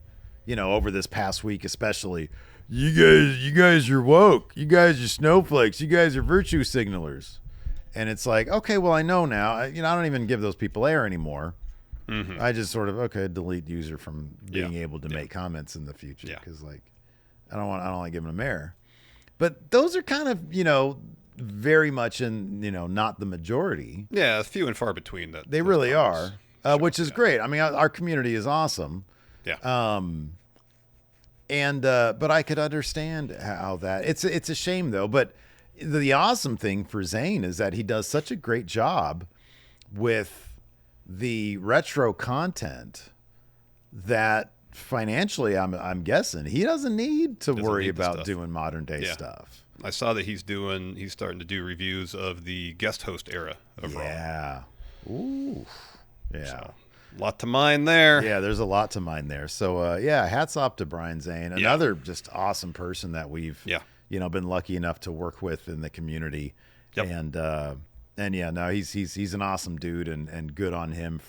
A: over this past week especially, you guys are woke. You guys are snowflakes. You guys are virtue signalers. And it's like, okay, well, I know now. I don't even give those people air anymore. Mm-hmm. I just sort of, delete user from being able to make comments in the future, because I don't like giving them air. But those are kind of, very much in, not the majority.
B: Yeah, few and far between.
A: They really are, which is great. I mean, our community is awesome.
B: Yeah.
A: But I could understand how that it's a shame though. But the awesome thing for Zayn is that he does such a great job with the retro content that financially, I'm guessing he doesn't need to worry about doing modern day stuff.
B: I saw that he's starting to do reviews of the guest host era of Raw.
A: Yeah. Ooh. Yeah.
B: So, a lot to mine there.
A: Yeah, there's a lot to mine there. So, hats off to Brian Zayn. Another just awesome person that we've, been lucky enough to work with in the community.
B: Yep.
A: He's an awesome dude, and good on him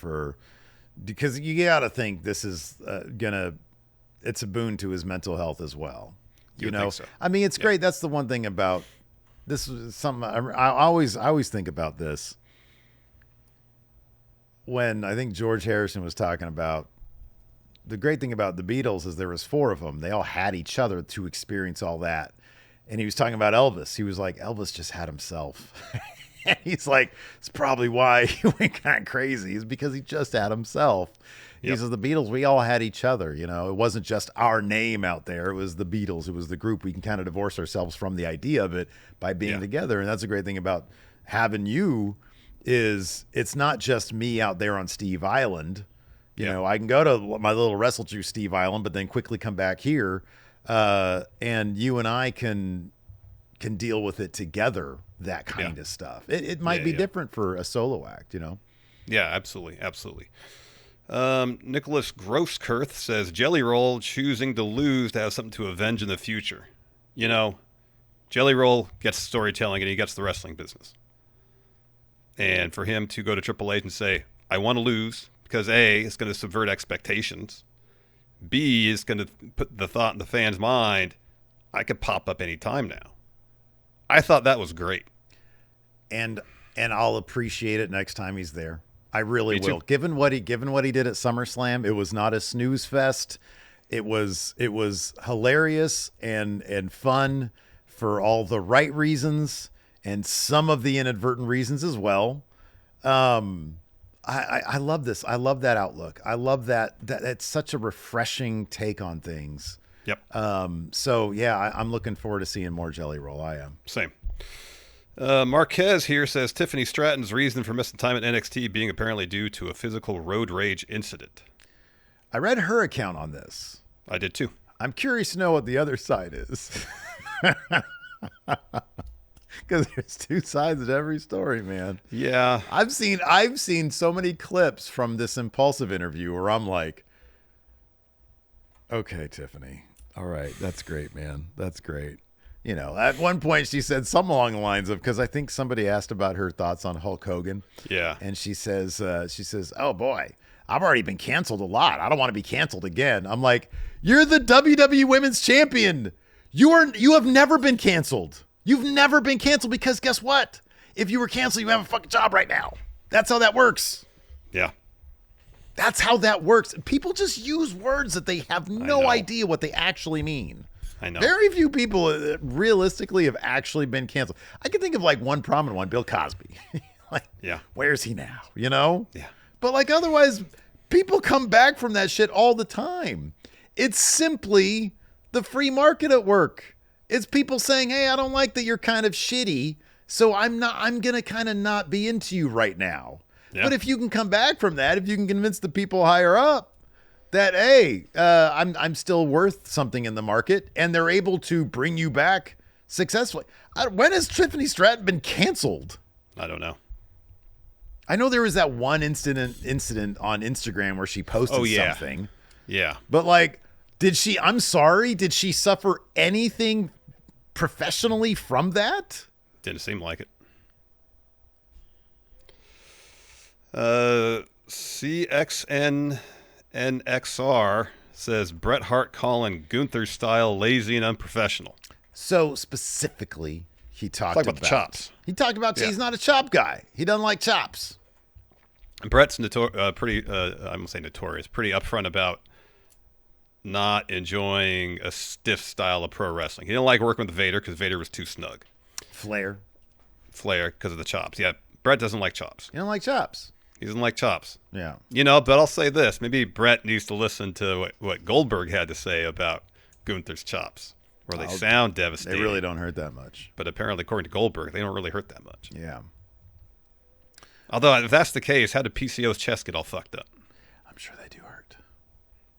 A: because you got to think this is it's a boon to his mental health as well.
B: Think so.
A: I mean, it's great. That's the one thing about this. Is something I always think about this. When I think George Harrison was talking about the great thing about the Beatles is there was 4 of them. They all had each other to experience all that. And he was talking about Elvis. He was like, Elvis just had himself. And he's like, it's probably why he went kind of crazy, is because he just had himself. He says the Beatles, we all had each other. It wasn't just our name out there. It was the Beatles. It was the group. We can kind of divorce ourselves from the idea of it by being together. And that's a great thing about having you is it's not just me out there on Steve Island. I can go to my little Wrestle Juice Steve Island, but then quickly come back here. And you and I can deal with it together, that kind of stuff. It might be different for a solo act,
B: Yeah, absolutely. Absolutely. Nicholas Grosskirth says Jelly Roll choosing to lose to have something to avenge in the future. Jelly Roll gets storytelling and he gets the wrestling business. And for him to go to Triple H and say, I want to lose because A, it's going to subvert expectations. B, is going to put the thought in the fan's mind, I could pop up any time now. I thought that was great.
A: And I'll appreciate it next time he's there. I really will. Given what he did at SummerSlam, it was not a snooze fest. It was hilarious and fun for all the right reasons and some of the inadvertent reasons as well. I love this. I love that outlook. I love that it's such a refreshing take on things.
B: Yep.
A: So yeah, I'm looking forward to seeing more Jelly Roll. I am.
B: Same. Marquez here says Tiffany Stratton's reason for missing time at NXT being apparently due to a physical road rage incident.
A: I read her account on this.
B: I did too.
A: I'm curious to know what the other side is. Because there's two sides to every story, man.
B: Yeah.
A: I've seen so many clips from this Impulsive interview where I'm like, okay, Tiffany. All right. That's great, man. That's great. You know, at one point she said something along the lines of, because I think somebody asked about her thoughts on Hulk Hogan.
B: Yeah.
A: And she says, oh boy, I've already been canceled a lot. I don't want to be canceled again. I'm like, you're the WWE Women's Champion. You have never been canceled. You've never been canceled because guess what? If you were canceled, you have a fucking job right now. That's how that works.
B: Yeah.
A: That's how that works. People just use words that they have no idea what they actually mean.
B: I know.
A: Very few people realistically have actually been canceled. I can think of like one prominent one, Bill Cosby.
B: Yeah.
A: Where's he now? You know?
B: Yeah.
A: But like otherwise, people come back from that shit all the time. It's simply the free market at work. It's people saying, hey, I don't like that you're kind of shitty, so I'm going to kind of not be into you right now. Yeah. But if you can come back from that, if you can convince the people higher up that, hey, I'm still worth something in the market, and they're able to bring you back successfully. When has Tiffany Stratton been canceled?
B: I don't know.
A: I know there was that one incident on Instagram where she posted something.
B: Yeah.
A: But like, did she suffer anything professionally from that?
B: Didn't seem like it. CXNNXR says Bret Hart calling Gunther's style lazy and unprofessional.
A: So specifically, he talked
B: about the chops.
A: He talked about he's not a chop guy. He doesn't like chops.
B: And Bret's pretty upfront about not enjoying a stiff style of pro wrestling. He didn't like working with Vader because Vader was too snug.
A: Flair
B: because of the chops. Yeah, Bret doesn't like chops.
A: He don't like chops.
B: He doesn't like chops.
A: Yeah.
B: You know, but I'll say this. Maybe Bret needs to listen to what Goldberg had to say about Gunther's chops, where they sound devastating.
A: They really don't hurt that much.
B: But apparently, according to Goldberg, they don't really hurt that much.
A: Yeah.
B: Although, if that's the case, how did PCO's chest get all fucked up?
A: I'm sure they do hurt.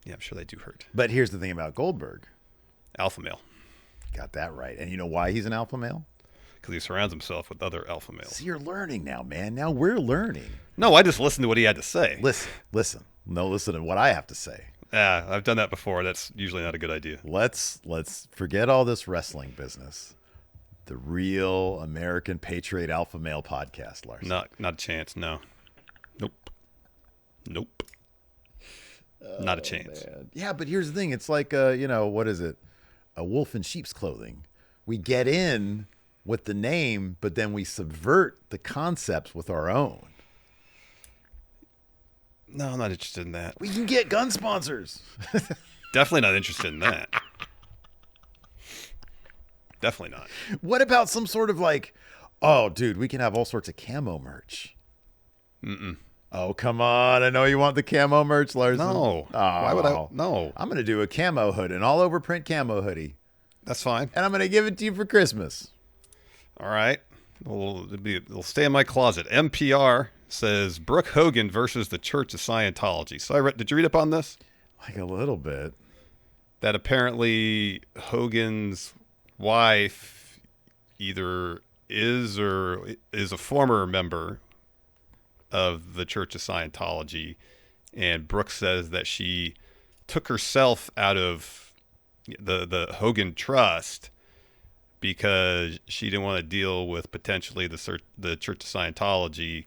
B: Yeah, I'm sure they do hurt.
A: But here's the thing about Goldberg.
B: Alpha male.
A: Got that right. And you know why he's an alpha male?
B: Because he surrounds himself with other alpha males.
A: See, you're learning now, man. Now we're learning.
B: No, I just listened to what he had to say.
A: Listen. No, listen to what I have to say.
B: Yeah, I've done that before. That's usually not a good idea.
A: Let's forget all this wrestling business. The real American Patriot Alpha Male podcast, Larson.
B: Not a chance, no. Nope. Not a chance.
A: Man. Yeah, but here's the thing. It's like, what is it? A wolf in sheep's clothing. We get in with the name, but then we subvert the concepts with our own.
B: No, I'm not interested in that.
A: We can get gun sponsors.
B: Definitely not interested in that. Definitely not.
A: What about some sort of like, oh, dude, we can have all sorts of camo merch.
B: Mm-mm.
A: Oh, come on. I know you want the camo merch, Larson.
B: No.
A: Oh,
B: why would I? No.
A: I'm going to do a camo hood, an all over print camo hoodie.
B: That's fine.
A: And I'm going to give it to you for Christmas.
B: All right. It'll stay in my closet. MPR says Brooke Hogan versus the Church of Scientology. So did you read up on this?
A: Like a little bit.
B: That apparently Hogan's wife either is or is a former member of the Church of Scientology, and Brooke says that she took herself out of the Hogan Trust because she didn't want to deal with potentially the Church of Scientology,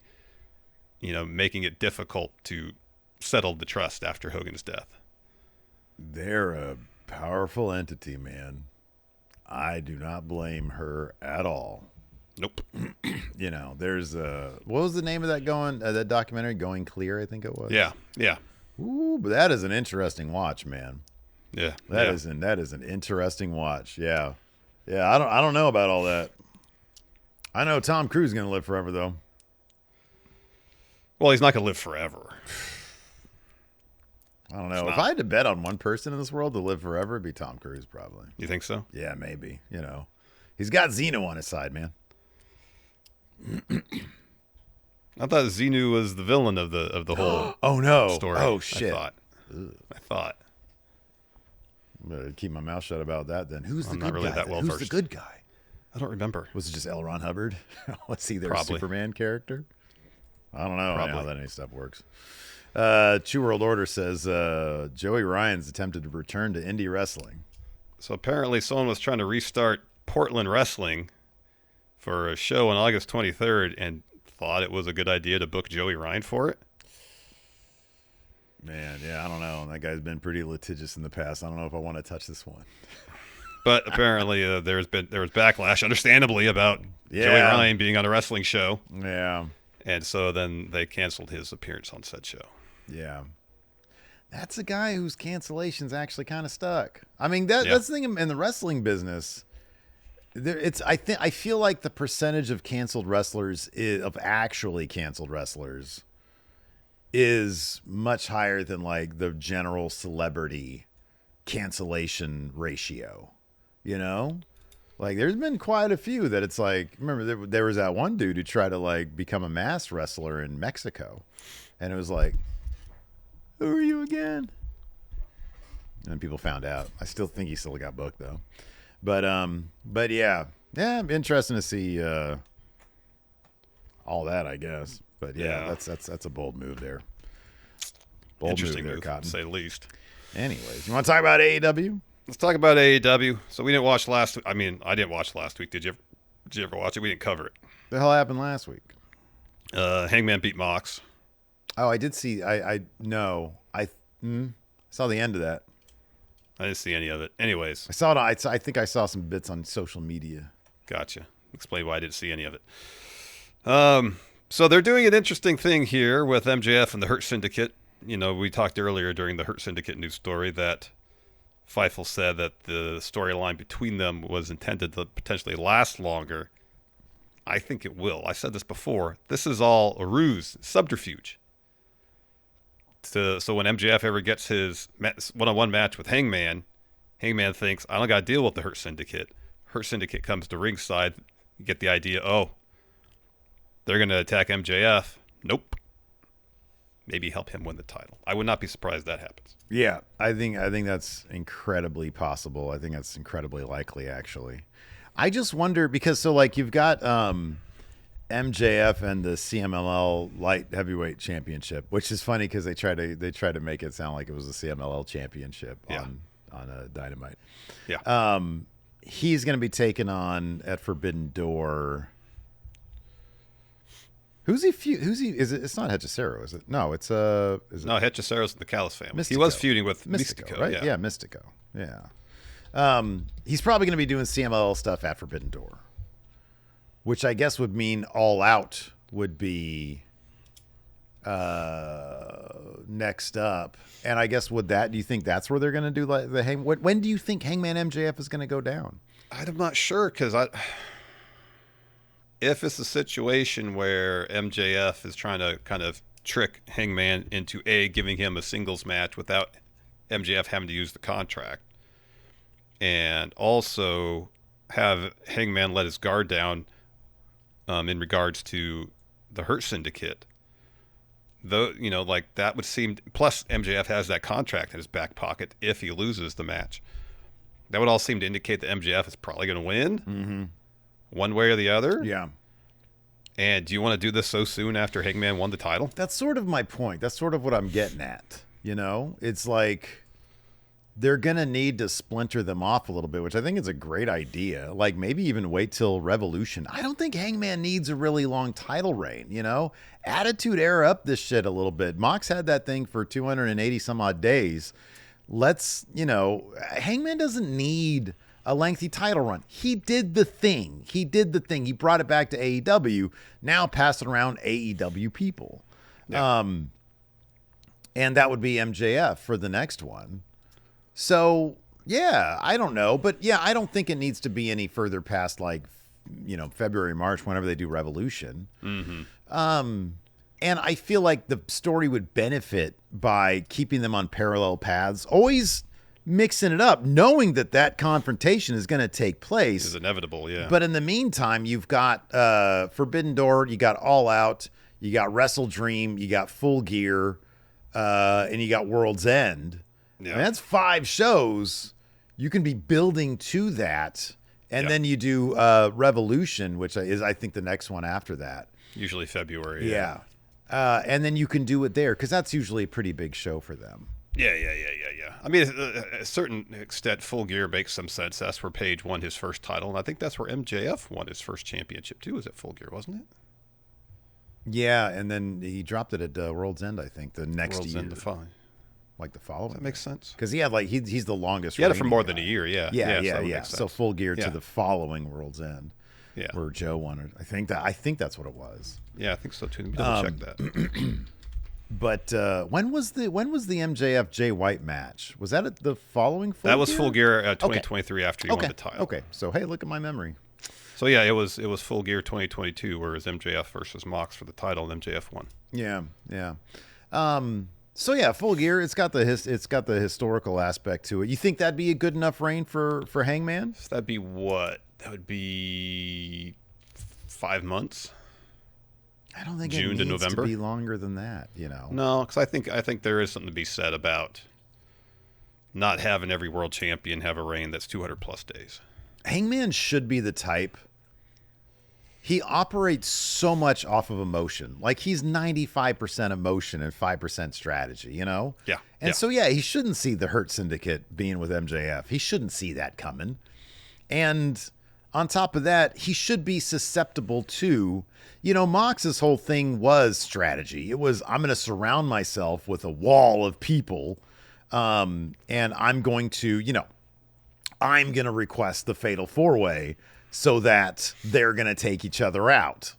B: making it difficult to settle the trust after Hogan's death.
A: They're a powerful entity, man. I do not blame her at all.
B: Nope.
A: There's what was the name of that documentary? Going Clear, I think it was.
B: Yeah.
A: Ooh, but that is an interesting watch, man.
B: Yeah.
A: That is an interesting watch. Yeah. Yeah, I don't know about all that. I know Tom Cruise is going to live forever, though.
B: Well, he's not going to live forever.
A: I don't know. If I had to bet on one person in this world to live forever, it'd be Tom Cruise, probably.
B: You think so?
A: Yeah, maybe. He's got Xenu on his side, man.
B: I thought Xenu was the villain of the whole
A: oh no
B: story.
A: Oh shit.
B: I thought.
A: I'm gonna keep my mouth shut about that then. Who's the
B: I'm
A: good
B: not really
A: guy?
B: that well
A: Who's
B: versed.
A: the good guy?
B: I don't remember.
A: Was it just L. Ron Hubbard? Was he their
B: Probably.
A: Superman character? I don't know
B: Probably.
A: how that any stuff works. True World Order says Joey Ryan's attempted to return to indie wrestling.
B: So apparently someone was trying to restart Portland Wrestling for a show on August 23rd and thought it was a good idea to book Joey Ryan for it.
A: Man, yeah, I don't know. That guy's been pretty litigious in the past. I don't know if I want to touch this one.
B: But apparently there was backlash, understandably, about Joey Ryan being on a wrestling show.
A: Yeah.
B: And so then they canceled his appearance on said show.
A: Yeah. That's a guy whose cancellation's actually kind of stuck. I mean, that's the thing in the wrestling business. I feel like the percentage of canceled wrestlers of actually canceled wrestlers is much higher than like the general celebrity cancellation ratio. Like there's been quite a few that it's like, remember there was that one dude who tried to like become a masked wrestler in Mexico, and it was like, who are you again? And people found out. I still think he still got booked though. But yeah, interesting to see all that, I guess. But yeah, that's a bold move there.
B: Interesting
A: move,
B: move,
A: Cotton.
B: to say the least.
A: Anyways, you want to talk about AEW?
B: Let's talk about AEW. So we didn't watch last week. I mean, I didn't watch last week. Did you ever watch it? We didn't cover it.
A: The hell happened last week?
B: Hangman beat Mox.
A: Oh, I did see. I saw the end of that.
B: I didn't see any of it. Anyways.
A: I saw it. I think I saw some bits on social media.
B: Gotcha. Explain why I didn't see any of it. So they're doing an interesting thing here with MJF and the Hurt Syndicate. We talked earlier during the Hurt Syndicate news story that Fightful said that the storyline between them was intended to potentially last longer. I think it will. I said this before. This is all a ruse, subterfuge. So when MJF ever gets his one-on-one match with Hangman, Hangman thinks, I don't got to deal with the Hurt Syndicate. Hurt Syndicate comes to ringside. You get the idea, they're going to attack MJF. Nope. Maybe help him win the title. I would not be surprised that happens.
A: Yeah, I think that's incredibly possible. I think that's incredibly likely, actually. I just wonder because you've got MJF and the CMLL Light Heavyweight Championship, which is funny because they try to make it sound like it was the CMLL Championship on a Dynamite.
B: Yeah.
A: He's going to be taken on at Forbidden Door. Who's he? Is it? It's not Hechicero, is it? No, it's
B: No, Hechicero's in the Callis family.
A: Mystico.
B: He was feuding with
A: Mystico,
B: Mystico,
A: right? Yeah, Mystico. Yeah. He's probably going to be doing CMLL stuff at Forbidden Door, which I guess would mean All Out would be next up. And I guess do you think that's where they're going to do like the hang? When do you think Hangman MJF is going to go down?
B: I'm not sure because if it's a situation where MJF is trying to kind of trick Hangman into giving him a singles match without MJF having to use the contract, and also have Hangman let his guard down in regards to the Hurt Syndicate, though, that would seem. Plus, MJF has that contract in his back pocket if he loses the match. That would all seem to indicate that MJF is probably going to win, one way or the other.
A: Yeah.
B: And do you want to do this so soon after Hangman won the title?
A: That's sort of my point. That's sort of what I'm getting at. It's like they're going to need to splinter them off a little bit, which I think is a great idea. Like maybe even wait till Revolution. I don't think Hangman needs a really long title reign, Attitude Era up this shit a little bit. Mox had that thing for 280 some odd days. Hangman doesn't need a lengthy title run. He did the thing. He brought it back to AEW. Now pass it around AEW people.
B: Yeah.
A: And that would be MJF for the next one. So, yeah, I don't know. But, yeah, I don't think it needs to be any further past, February, March, whenever they do Revolution.
B: Mm-hmm.
A: And I feel like the story would benefit by keeping them on parallel paths, always mixing it up, knowing that confrontation is going to take place.
B: It's inevitable, yeah.
A: But in the meantime, you've got Forbidden Door, you got All Out, you got Wrestle Dream, you got Full Gear, and you got World's End.
B: Yeah.
A: I mean, that's 5 shows. You can be building to that. And then you do Revolution, which is, I think, the next one after that.
B: Usually February.
A: Yeah. And then you can do it there because that's usually a pretty big show for them.
B: Yeah. I mean, at a certain extent, Full Gear makes some sense. That's where Page won his first title, and I think that's where MJF won his first championship too. Was at Full Gear, wasn't it?
A: Yeah, and then he dropped it at World's End, I think, the next
B: World's
A: year.
B: End,
A: Like the following.
B: That makes sense.
A: Because he had he's the longest.
B: He had it for more than a year, yeah.
A: Yeah. So Full Gear to the following World's End.
B: Yeah.
A: Where Joe won it. I think that's what it was.
B: Yeah, I think so too. Let me double check that.
A: But when was the MJF Jay White match? Was that at the following Full Gear?
B: That was Full Gear 2023 after he won the title.
A: Okay. So hey, look at my memory.
B: So yeah, it was Full Gear 2022, where it was MJF versus Mox for the title, and MJF won.
A: Yeah. So yeah, Full Gear. It's got the historical aspect to it. You think that'd be a good enough reign for Hangman?
B: So that'd be what? That would be 5 months.
A: I don't think
B: June
A: it
B: to
A: needs
B: November.
A: to be longer than that.
B: No, because I think there is something to be said about not having every world champion have a reign that's 200 plus days.
A: Hangman should be the type. He operates so much off of emotion. Like he's 95% emotion and 5% strategy,
B: Yeah.
A: And so, he shouldn't see the Hurt Syndicate being with MJF. He shouldn't see that coming. And on top of that, he should be susceptible to, Mox's whole thing was strategy. It was, I'm going to surround myself with a wall of people. And I'm going to, I'm going to request the Fatal 4-Way so that they're going to take each other out.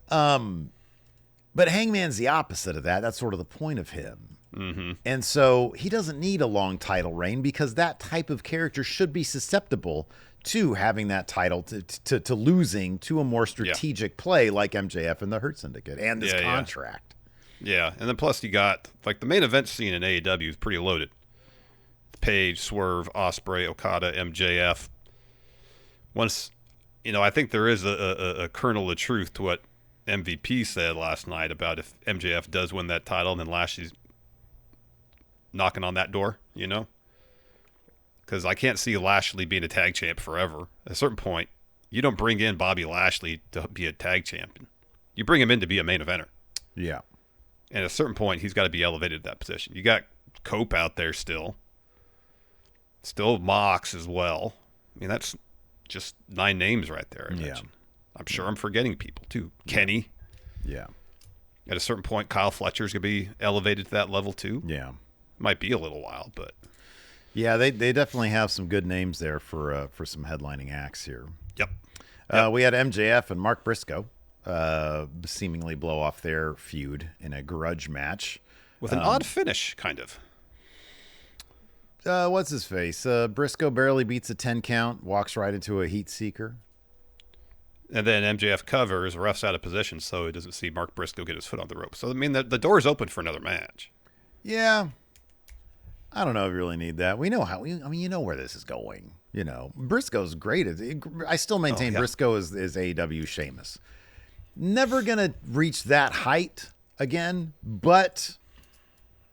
A: But Hangman's the opposite of that. That's sort of the point of him.
B: Mm-hmm.
A: And so he doesn't need a long title reign because that type of character should be susceptible to having that title, to losing to a more strategic play like MJF and the Hurt Syndicate and this contract.
B: Yeah, and then plus you got, the main event scene in AEW is pretty loaded. Page, Swerve, Ospreay, Okada, MJF. Once, I think there is a kernel of truth to what MVP said last night about if MJF does win that title and then Lashley's knocking on that door, Because I can't see Lashley being a tag champ forever. At a certain point, you don't bring in Bobby Lashley to be a tag champion. You bring him in to be a main eventer.
A: Yeah.
B: And at a certain point, he's got to be elevated to that position. You got Cope out there still. Still Mox as well. I mean, that's just 9 names right there, I mentioned. I'm sure I'm forgetting people, too. Kenny.
A: Yeah.
B: At a certain point, Kyle Fletcher's going to be elevated to that level, too.
A: Yeah.
B: Might be a little while, but...
A: Yeah, they definitely have some good names there for some headlining acts here.
B: Yep.
A: We had MJF and Mark Briscoe seemingly blow off their feud in a grudge match.
B: With an odd finish, kind of.
A: What's his face? Briscoe barely beats a 10 count, walks right into a heat seeker.
B: And then MJF covers, ref's out of position, so he doesn't see Mark Briscoe get his foot on the rope. So, I mean, the door's open for another match. Yeah.
A: I don't know if you really need that. We know you know where this is going. Briscoe's great. I still maintain Briscoe is AEW Sheamus. Never going to reach that height again, but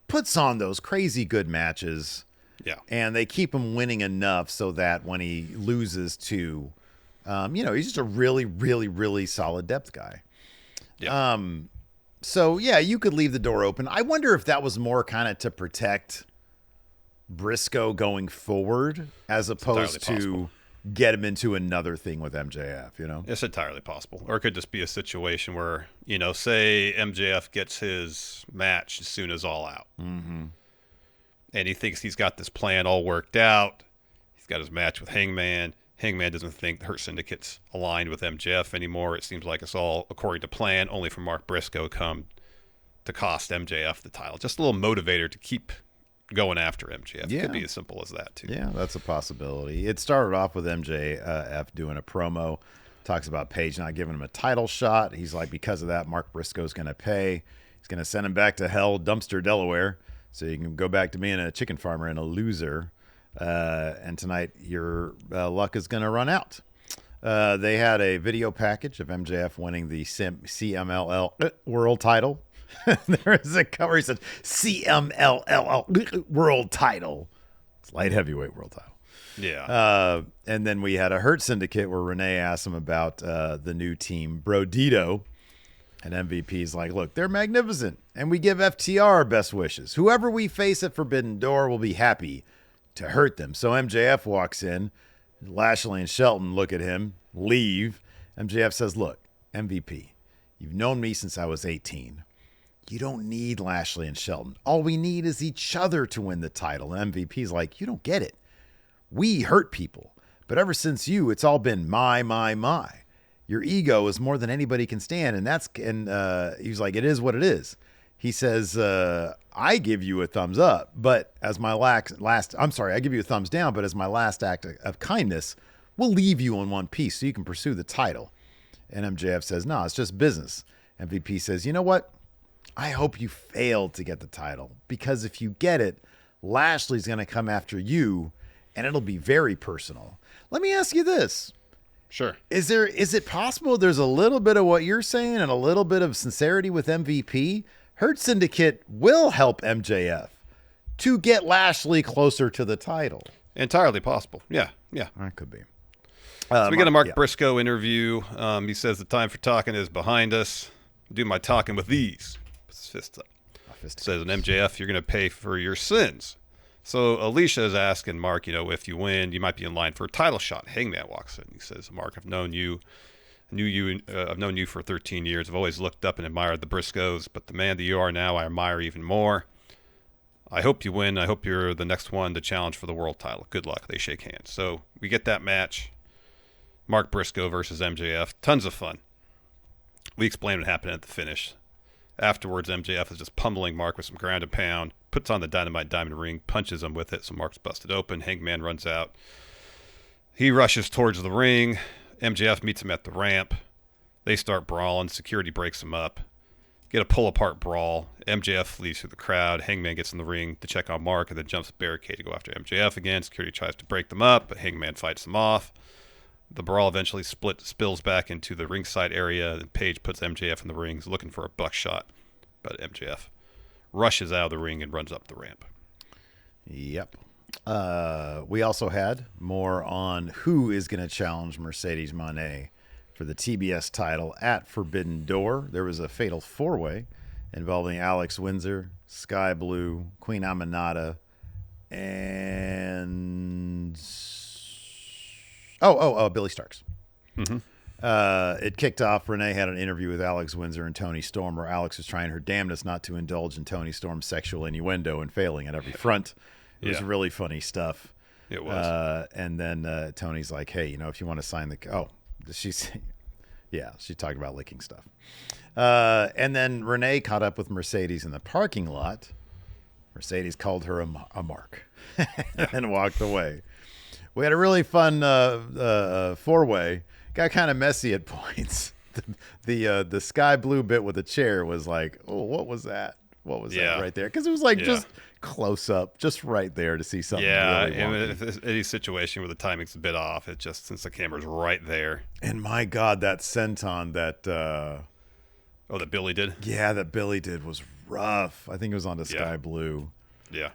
A: puts on those crazy good matches.
B: Yeah. And
A: they keep him winning enough so that when he loses to, he's just a really, really, really solid depth guy.
B: Yeah.
A: So, you could leave the door open. I wonder if that was more kind of to protect Briscoe going forward as opposed to get him into another thing with MJF,
B: It's entirely possible. Or it could just be a situation where, say MJF gets his match as soon as All Out.
A: Mm-hmm.
B: And he thinks he's got this plan all worked out. He's got his match with Hangman. Hangman doesn't think the Hurt Syndicate's aligned with MJF anymore. It seems like it's all according to plan, only for Mark Briscoe come to cost MJF the title. Just a little motivator to keep going after MJF. It could be as simple as that, too.
A: Yeah, that's a possibility. It started off with MJF doing a promo Talks about Paige not giving him a title shot. He's like, because of that, Mark Briscoe's going to pay. He's going to send him back to hell, Dumpster, Delaware, so you can go back to being a chicken farmer and a loser. And tonight, your luck is going to run out. They had a video package of MJF winning the CMLL world title. There is a cover. He said CMLL world title. It's light heavyweight world title.
B: Yeah.
A: And then we had a Hurt Syndicate where Renee asked him about the new team, Brodito. And MVP's like, look, they're magnificent. And we give FTR our best wishes. Whoever we face at Forbidden Door will be happy to hurt them. So MJF walks in. Lashley and Shelton look at him, leave. MJF says, look, MVP, you've known me since I was 18. You don't need Lashley and Shelton. All we need is each other to win the title. And MVP's like, you don't get it. We hurt people. But ever since you, it's all been my. Your ego is more than anybody can stand. And he's like, it is what it is. He says, I give you a thumbs up, but as my I give you a thumbs down, but as my last act of kindness, we'll leave you in one piece so you can pursue the title. And MJF says, no, it's just business. MVP says, you know what? I hope you failed to get the title, because if you get it, Lashley's going to come after you, and it'll be very personal. Let me ask you this.
B: Sure.
A: Is it possible there's a little bit of what you're saying and a little bit of sincerity with MVP? Hurt Syndicate will help MJF to get Lashley closer to the title.
B: Entirely possible. Yeah.
A: That could be.
B: So we get a Mark Briscoe interview. He says the time for talking is behind us. Do my talking with these. Puts his fist up. Says, an MJF, you're going to pay for your sins. So Alicia is asking Mark, if you win, you might be in line for a title shot. Hangman walks in. He says, Mark, I've known you for 13 years. I've always looked up and admired the Briscoes, but the man that you are now, I admire even more. I hope you win. I hope you're the next one to challenge for the world title. Good luck. They shake hands. So we get that match. Mark Briscoe versus MJF. Tons of fun. We explain what happened at the finish. Afterwards, MJF is just pummeling Mark with some ground and pound, puts on the Dynamite Diamond Ring, punches him with it, so Mark's busted open. Hangman runs out. He rushes towards the ring. MJF meets him at the ramp. They start brawling. Security breaks them up. Get a pull-apart brawl. MJF flees through the crowd. Hangman gets in the ring to check on Mark and then jumps the barricade to go after MJF again. Security tries to break them up, but Hangman fights them off. The brawl eventually spills back into the ringside area, and Paige puts MJF in the ring, looking for a buckshot. But MJF rushes out of the ring and runs up the ramp.
A: Yep. We also had more on who is going to challenge Mercedes Moné for the TBS title at Forbidden Door. There was a fatal four-way involving Alex Windsor, Sky Blue, Queen Aminata, and Billy Starks. Mm-hmm. It kicked off. Renee had an interview with Alex Windsor and Toni Storm where Alex was trying her damnedest not to indulge in Toni Storm's sexual innuendo and failing at every front. It was really funny stuff.
B: It was.
A: And then Tony's like, hey, if you want to sign she talked about licking stuff. And then Renee caught up with Mercedes in the parking lot. Mercedes called her a mark and walked away. We had a really fun four-way. Got kind of messy at points. The Sky Blue bit with the chair was like, oh, what was that? What was that right there? Because it was like just close up, just right there to see something.
B: Yeah,
A: really wonky.
B: if there's any situation where the timing's a bit off, it just, since the camera's right there.
A: And my God, that senton that
B: that Billy did?
A: Yeah, that Billy did was rough. I think it was on the Sky Blue.
B: Yeah.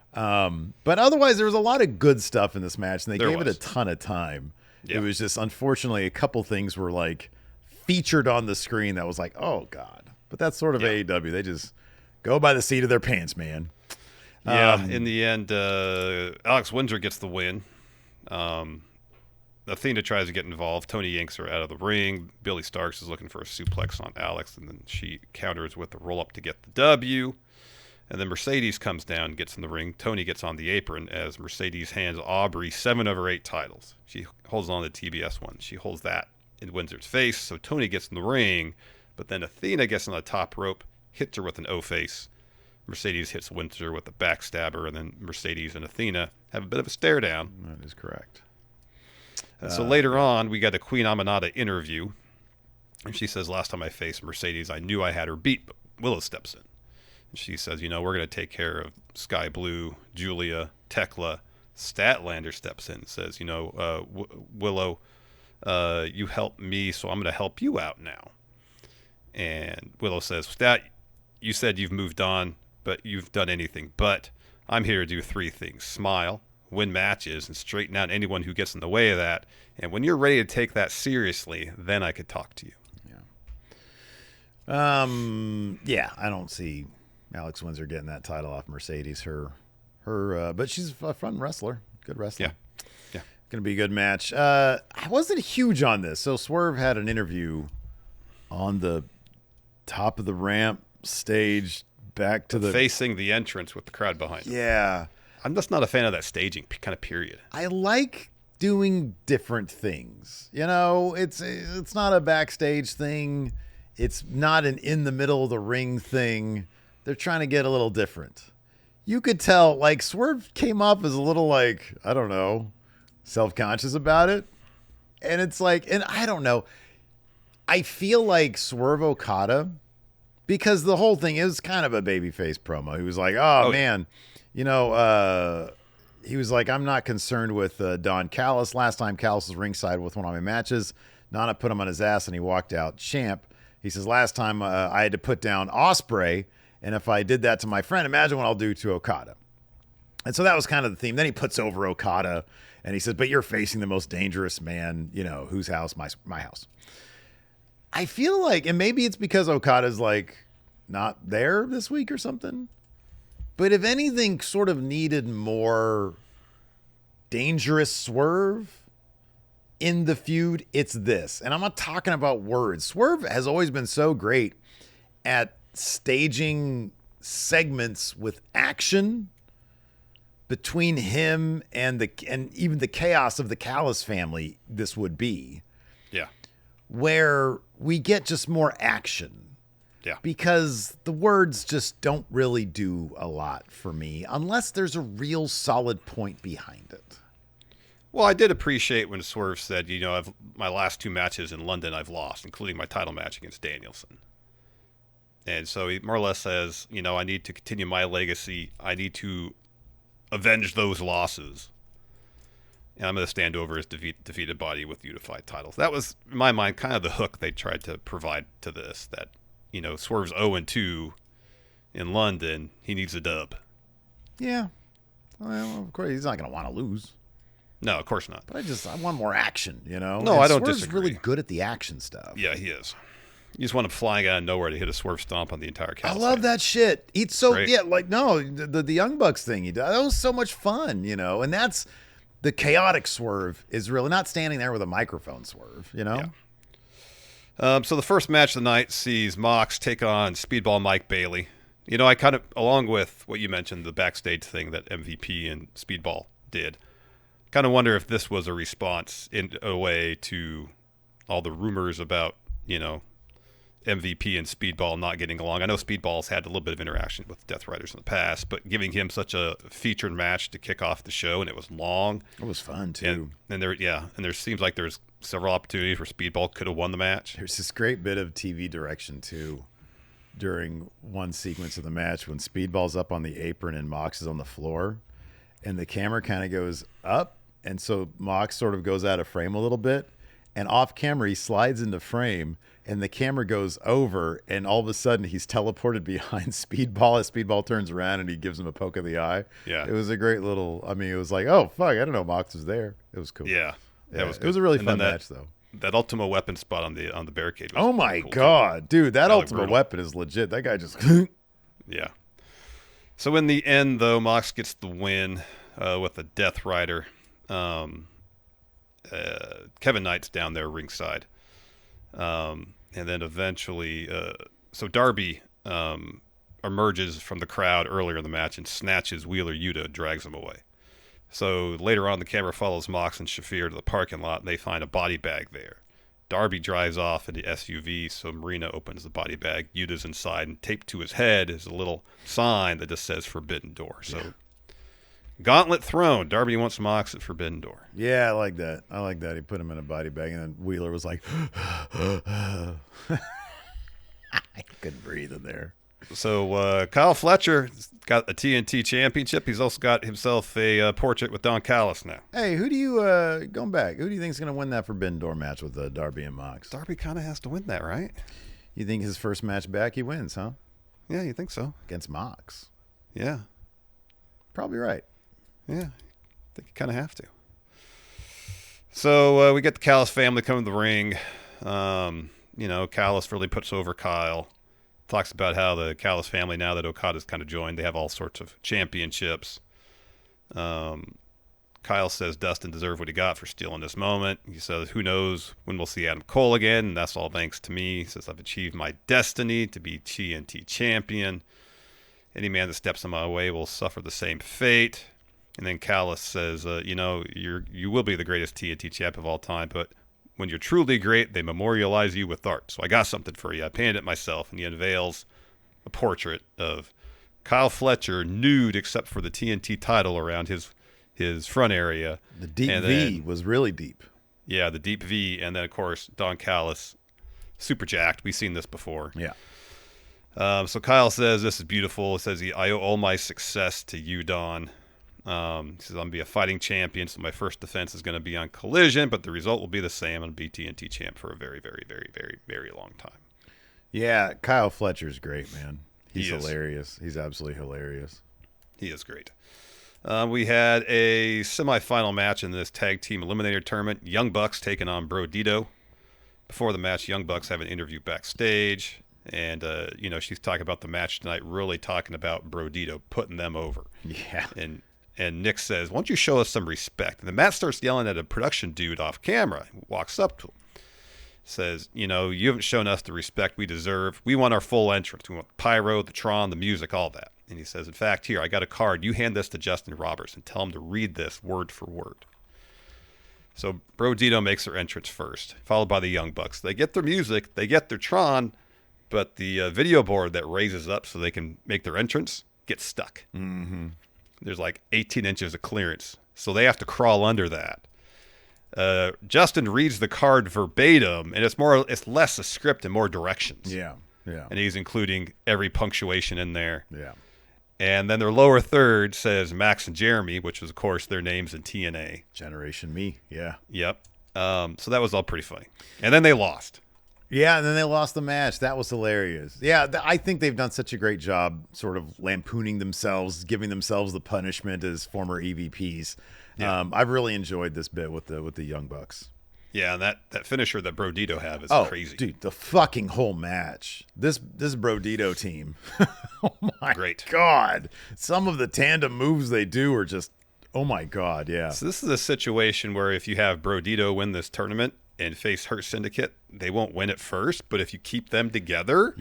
A: But otherwise, there was a lot of good stuff in this match, and they gave it a ton of time. Yeah. It was just, unfortunately, a couple things were like featured on the screen that was like, oh God. But that's sort of AEW. They just go by the seat of their pants, man.
B: Yeah. In the end, Alex Windsor gets the win. Athena tries to get involved. Tony yanks her out of the ring. Billy Starks is looking for a suplex on Alex, and then she counters with a roll-up to get the W. And then Mercedes comes down and gets in the ring. Tony gets on the apron as Mercedes hands Aubrey 7 of her 8 titles. She holds on to the TBS one. She holds that in Windsor's face. So Tony gets in the ring, but then Athena gets on the top rope, hits her with an O-face. Mercedes hits Windsor with a backstabber, and then Mercedes and Athena have a bit of a stare down.
A: That is correct.
B: And so later on, we got a Queen Aminata interview. And she says, last time I faced Mercedes, I knew I had her beat, but Willow steps in. And she says, we're going to take care of Sky Blue, Julia, Tekla. Statlander steps in and says, Willow, you helped me, so I'm going to help you out now. And Willow says, Stat, you said you've moved on, but you've done anything. But I'm here to do 3 things. Smile, win matches, and straighten out anyone who gets in the way of that. And when you're ready to take that seriously, then I could talk to you.
A: Yeah, I don't see Alex Windsor getting that title off Mercedes. But she's a fun wrestler, good wrestler.
B: Yeah.
A: Gonna be a good match. I wasn't huge on this. So Swerve had an interview on the top of the ramp stage, back to the
B: facing the entrance with the crowd behind him.
A: Yeah,
B: I'm just not a fan of that staging kind of period.
A: I like doing different things. It's not a backstage thing. It's not an in the middle of the ring thing. They're trying to get a little different. You could tell, Swerve came off as a little, I don't know, self-conscious about it. And it's and I don't know. I feel like Swerve Okada, because the whole thing is kind of a babyface promo. He was like, man, he was like, I'm not concerned with Don Callis. Last time Callis was ringside with one of my matches. Nana put him on his ass and he walked out champ. He says, last time I had to put down Ospreay. And if I did that to my friend, imagine what I'll do to Okada. And so that was kind of the theme. Then he puts over Okada and he says, but you're facing the most dangerous man, whose house? My house. I feel like, and maybe it's because Okada's not there this week or something. But if anything sort of needed more dangerous Swerve in the feud, it's this. And I'm not talking about words. Swerve has always been so great at staging segments with action between him and even the chaos of the Callis family. This would be, where we get just more action, because the words just don't really do a lot for me unless there's a real solid point behind it.
B: Well, I did appreciate when Swerve said, my last 2 matches in London I've lost, including my title match against Danielson. And so he more or less says, I need to continue my legacy. I need to avenge those losses. And I'm going to stand over his defeated body with unified titles. That was, in my mind, kind of the hook they tried to provide to this, that, Swerve's 0-2 in London. He needs a dub.
A: Yeah. Well, of course, he's not going to want to lose.
B: No, of course not.
A: But I want more action, No,
B: I don't
A: Swerve's
B: disagree.
A: really good at the action stuff.
B: Yeah, he is. You just want him flying out of nowhere to hit a Swerve stomp on the entire Callis.
A: I love that shit. He's so,
B: Great.
A: the Young Bucks thing he did, that was so much fun, and that's the chaotic Swerve is really not standing there with a microphone Swerve,
B: Yeah. So the first match of the night sees Mox take on Speedball Mike Bailey. I kind of, along with what you mentioned, the backstage thing that MVP and Speedball did, kind of wonder if this was a response in a way to all the rumors about, MVP and Speedball not getting along. I know Speedball's had a little bit of interaction with Death Riders in the past, but giving him such a featured match to kick off the show, and it was long.
A: It was fun too.
B: And there seems like there's several opportunities where Speedball could have won the match.
A: There's this great bit of TV direction too during one sequence of the match when Speedball's up on the apron and Mox is on the floor, and the camera kind of goes up, and so Mox sort of goes out of frame a little bit, and off camera he slides into frame. And the camera goes over, and all of a sudden he's teleported behind Speedball as Speedball turns around and he gives him a poke of the eye.
B: Yeah.
A: It was a great little, it was like, oh, fuck, I didn't know Mox was there. It was cool.
B: Yeah. That was good.
A: It was a really fun match, though.
B: That Ultima Weapon spot on the barricade was
A: oh, my
B: cool
A: God.
B: Too.
A: Dude, that Ultima Weapon is legit. That guy just...
B: Yeah. So in the end, though, Mox gets the win with a Death Rider. Kevin Knight's down there ringside. And then eventually, so Darby emerges from the crowd earlier in the match and snatches Wheeler Yuta, drags him away. So later on, the camera follows Mox and Shafir to the parking lot, and they find a body bag there. Darby drives off in the SUV, so Marina opens the body bag. Yuta's inside, and taped to his head is a little sign that just says Forbidden Door. So Gauntlet thrown. Darby wants Mox at Forbidden Door.
A: Yeah, I like that. He put him in a body bag, and then Wheeler was like, I couldn't breathe in there.
B: So Kyle Fletcher got a TNT championship. He's also got himself a portrait with Don Callis now.
A: Hey, who do you, going back, who do you think is going to win that Forbidden Door match with Darby and Mox?
B: Darby kind of has to win that, right?
A: You think his first match back, he wins, huh?
B: Yeah, you think so?
A: Against Mox.
B: Yeah.
A: Probably right.
B: Yeah, I think you kind of have to. So we get the Callis family coming to the ring. Callis really puts over Kyle. Talks about how the Callis family, now that Okada's kind of joined, they have all sorts of championships. Kyle says Dustin deserved what he got for stealing this moment. He says, who knows when we'll see Adam Cole again, and that's all thanks to me. He says, I've achieved my destiny to be TNT champion. Any man that steps in my way will suffer the same fate. And then Callis says, you will be the greatest TNT champ of all time, but when you're truly great, they memorialize you with art. So I got something for you. I painted it myself, and he unveils a portrait of Kyle Fletcher nude except for the TNT title around his front area.
A: The deep V was really deep.
B: Yeah, the deep V. And then, of course, Don Callis, super jacked. We've seen this before.
A: Yeah.
B: So Kyle says, this is beautiful. He says, I owe all my success to you, Don. He says, I'm going to be a fighting champion, so my first defense is going to be on Collision, but the result will be the same. I'm going to be TNT champ for a very, very, very, very, very long time.
A: Yeah, Kyle Fletcher's great, man. He's hilarious. He's absolutely hilarious.
B: He is great. We had a semifinal match in this tag team eliminator tournament. Young Bucks taking on Bro Dito. Before the match, Young Bucks have an interview backstage. And, she's talking about the match tonight, really talking about Bro Dito, putting them over.
A: Yeah.
B: And Nick says, why don't you show us some respect? And then Matt starts yelling at a production dude off camera. He walks up to him. Says, you haven't shown us the respect we deserve. We want our full entrance. We want the pyro, the Tron, the music, all that. And he says, in fact, here, I got a card. You hand this to Justin Roberts and tell him to read this word for word. So Bro Dito makes their entrance first, followed by the Young Bucks. They get their music. They get their Tron. But the video board that raises up so they can make their entrance gets stuck.
A: Mm-hmm.
B: There's like 18 inches of clearance. So they have to crawl under that. Justin reads the card verbatim, and it's less a script and more directions.
A: Yeah.
B: And he's including every punctuation in there.
A: Yeah.
B: And then their lower third says Max and Jeremy, which was, of course, their names in TNA.
A: Generation Me. Yeah.
B: Yep. So that was all pretty funny. And then they lost.
A: Yeah, and then they lost the match. That was hilarious. Yeah, I think they've done such a great job sort of lampooning themselves, giving themselves the punishment as former EVPs. Yeah. I've really enjoyed this bit with the Young Bucks.
B: Yeah, and that finisher that Bro Dito have is crazy.
A: Dude, the fucking whole match. This Bro Dito team. Oh my God. Some of the tandem moves they do are just, oh my God, yeah.
B: So this is a situation where if you have Bro Dito win this tournament and face Hurt Syndicate, they won't win it first, but if you keep them together,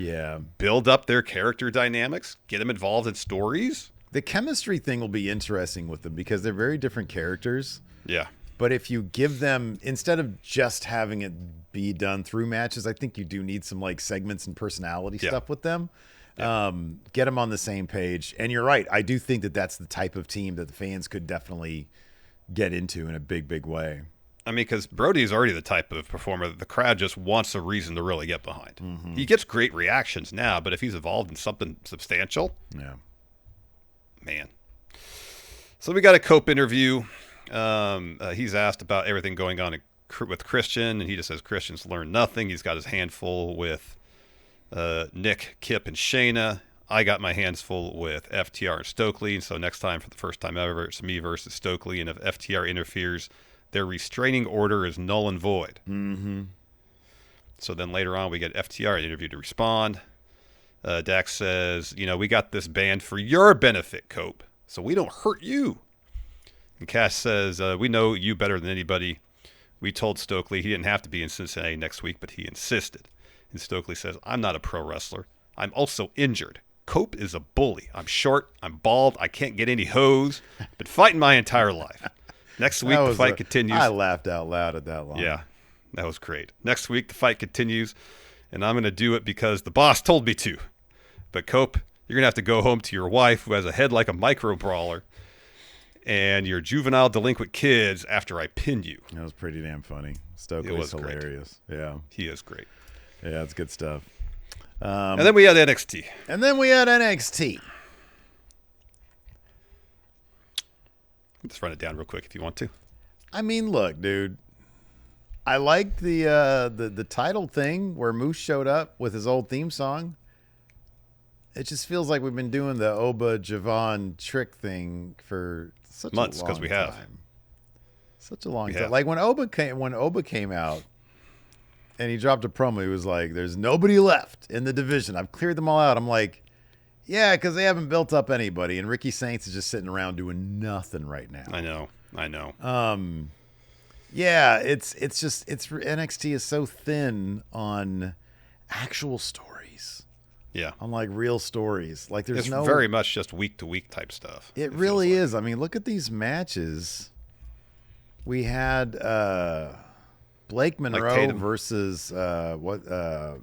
B: build up their character dynamics, get them involved in stories.
A: The chemistry thing will be interesting with them because they're very different characters.
B: Yeah.
A: But if you give them, instead of just having it be done through matches, I think you do need some like segments and personality stuff with them. Yeah. Get them on the same page. And you're right. I do think that that's the type of team that the fans could definitely get into in a big, big way.
B: I mean, because Brody is already the type of performer that the crowd just wants a reason to really get behind.
A: Mm-hmm.
B: He gets great reactions now, but if he's involved in something substantial, man. So we got a Cope interview. He's asked about everything going on with Christian, and he just says Christian's learned nothing. He's got his handful with Nick, Kip, and Shayna. I got my hands full with FTR and Stokely, and so next time, for the first time ever, it's me versus Stokely, and if FTR interferes, their restraining order is null and void.
A: Mm-hmm.
B: So then later on, we get FTR interview to respond. Dax says, we got this banned for your benefit, Cope, so we don't hurt you. And Cash says, we know you better than anybody. We told Stokely he didn't have to be in Cincinnati next week, but he insisted. And Stokely says, I'm not a pro wrestler. I'm also injured. Cope is a bully. I'm short. I'm bald. I can't get any hose. Been fighting my entire life. Next week, the fight continues.
A: I laughed out loud at that line.
B: Yeah, that was great. Next week, the fight continues, and I'm going to do it because the boss told me to. But Cope, you're going to have to go home to your wife, who has a head like a micro brawler. and your juvenile delinquent kids after I pinned you.
A: That was pretty damn funny. Stokely's hilarious.
B: Great.
A: Yeah.
B: He is great.
A: Yeah, it's good stuff.
B: And then we had NXT. Let's run it down real quick if you want to.
A: I mean, look, dude. I liked the title thing where Moose showed up with his old theme song. It just feels like we've been doing the Oba Javon trick thing for such
B: months,
A: a long
B: because we have.
A: time. Such a long time. Like when Oba came out and he dropped a promo, he was like, "There's nobody left in the division. I've cleared them all out." I'm like, yeah, because they haven't built up anybody, and Ricky Saints is just sitting around doing nothing right now.
B: I know.
A: Yeah, it's NXT is so thin on actual stories.
B: Yeah.
A: On like real stories. Like there's
B: it's very much just week to week type stuff.
A: It really is. I mean, look at these matches. We had Blake Monroe versus
B: Kalani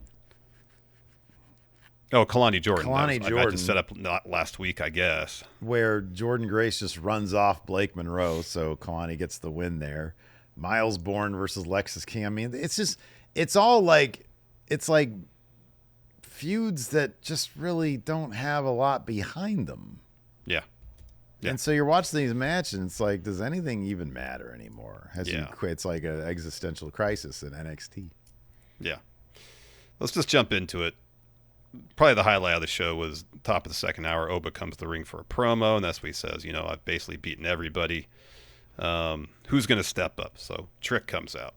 B: Jordan.
A: Kalani Jordan.
B: I had to set up not last week, I guess.
A: Where Jordan Grace just runs off Blake Monroe, so Kalani gets the win there. Miles Bourne versus Lexus King. I mean, it's like feuds that just really don't have a lot behind them.
B: Yeah.
A: And so you're watching these matches, and it's like, does anything even matter anymore? It's like an existential crisis in NXT.
B: Yeah. Let's just jump into it. Probably the highlight of the show was top of the second hour. Oba comes to the ring for a promo, and that's what he says. I've basically beaten everybody. Who's going to step up? So Trick comes out,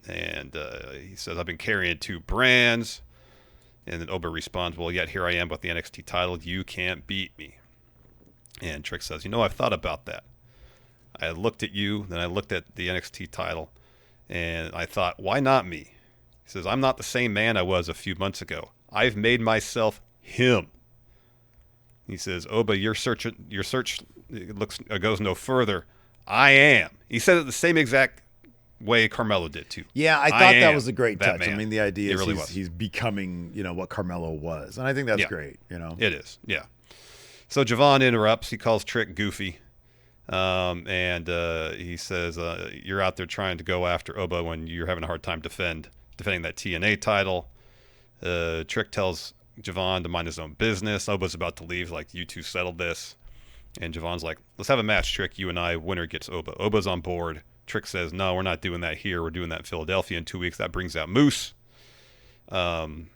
B: and he says, I've been carrying 2 brands. And then Oba responds, well, yet here I am with the NXT title. You can't beat me. And Trick says, I've thought about that. I looked at you, then I looked at the NXT title, and I thought, why not me? He says, I'm not the same man I was a few months ago. I've made myself him. He says, Oba, your search goes no further. I am. He said it the same exact way Carmelo did too.
A: Yeah, I thought that was a great touch.
B: Man.
A: I mean, the idea is
B: really
A: he's becoming, what Carmelo was, and I think that's great.
B: It is. Yeah. So Javon interrupts. He calls Trick goofy, and he says, "You're out there trying to go after Oba when you're having a hard time defending that TNA title." Trick tells Javon to mind his own business. Oba's about to leave. Like, you two settled this, and Javon's like, "Let's have a match, Trick. You and I. Winner gets Oba." Oba's on board. Trick says, no, we're not doing that here. We're doing that in Philadelphia in 2 weeks. That brings out Moose. And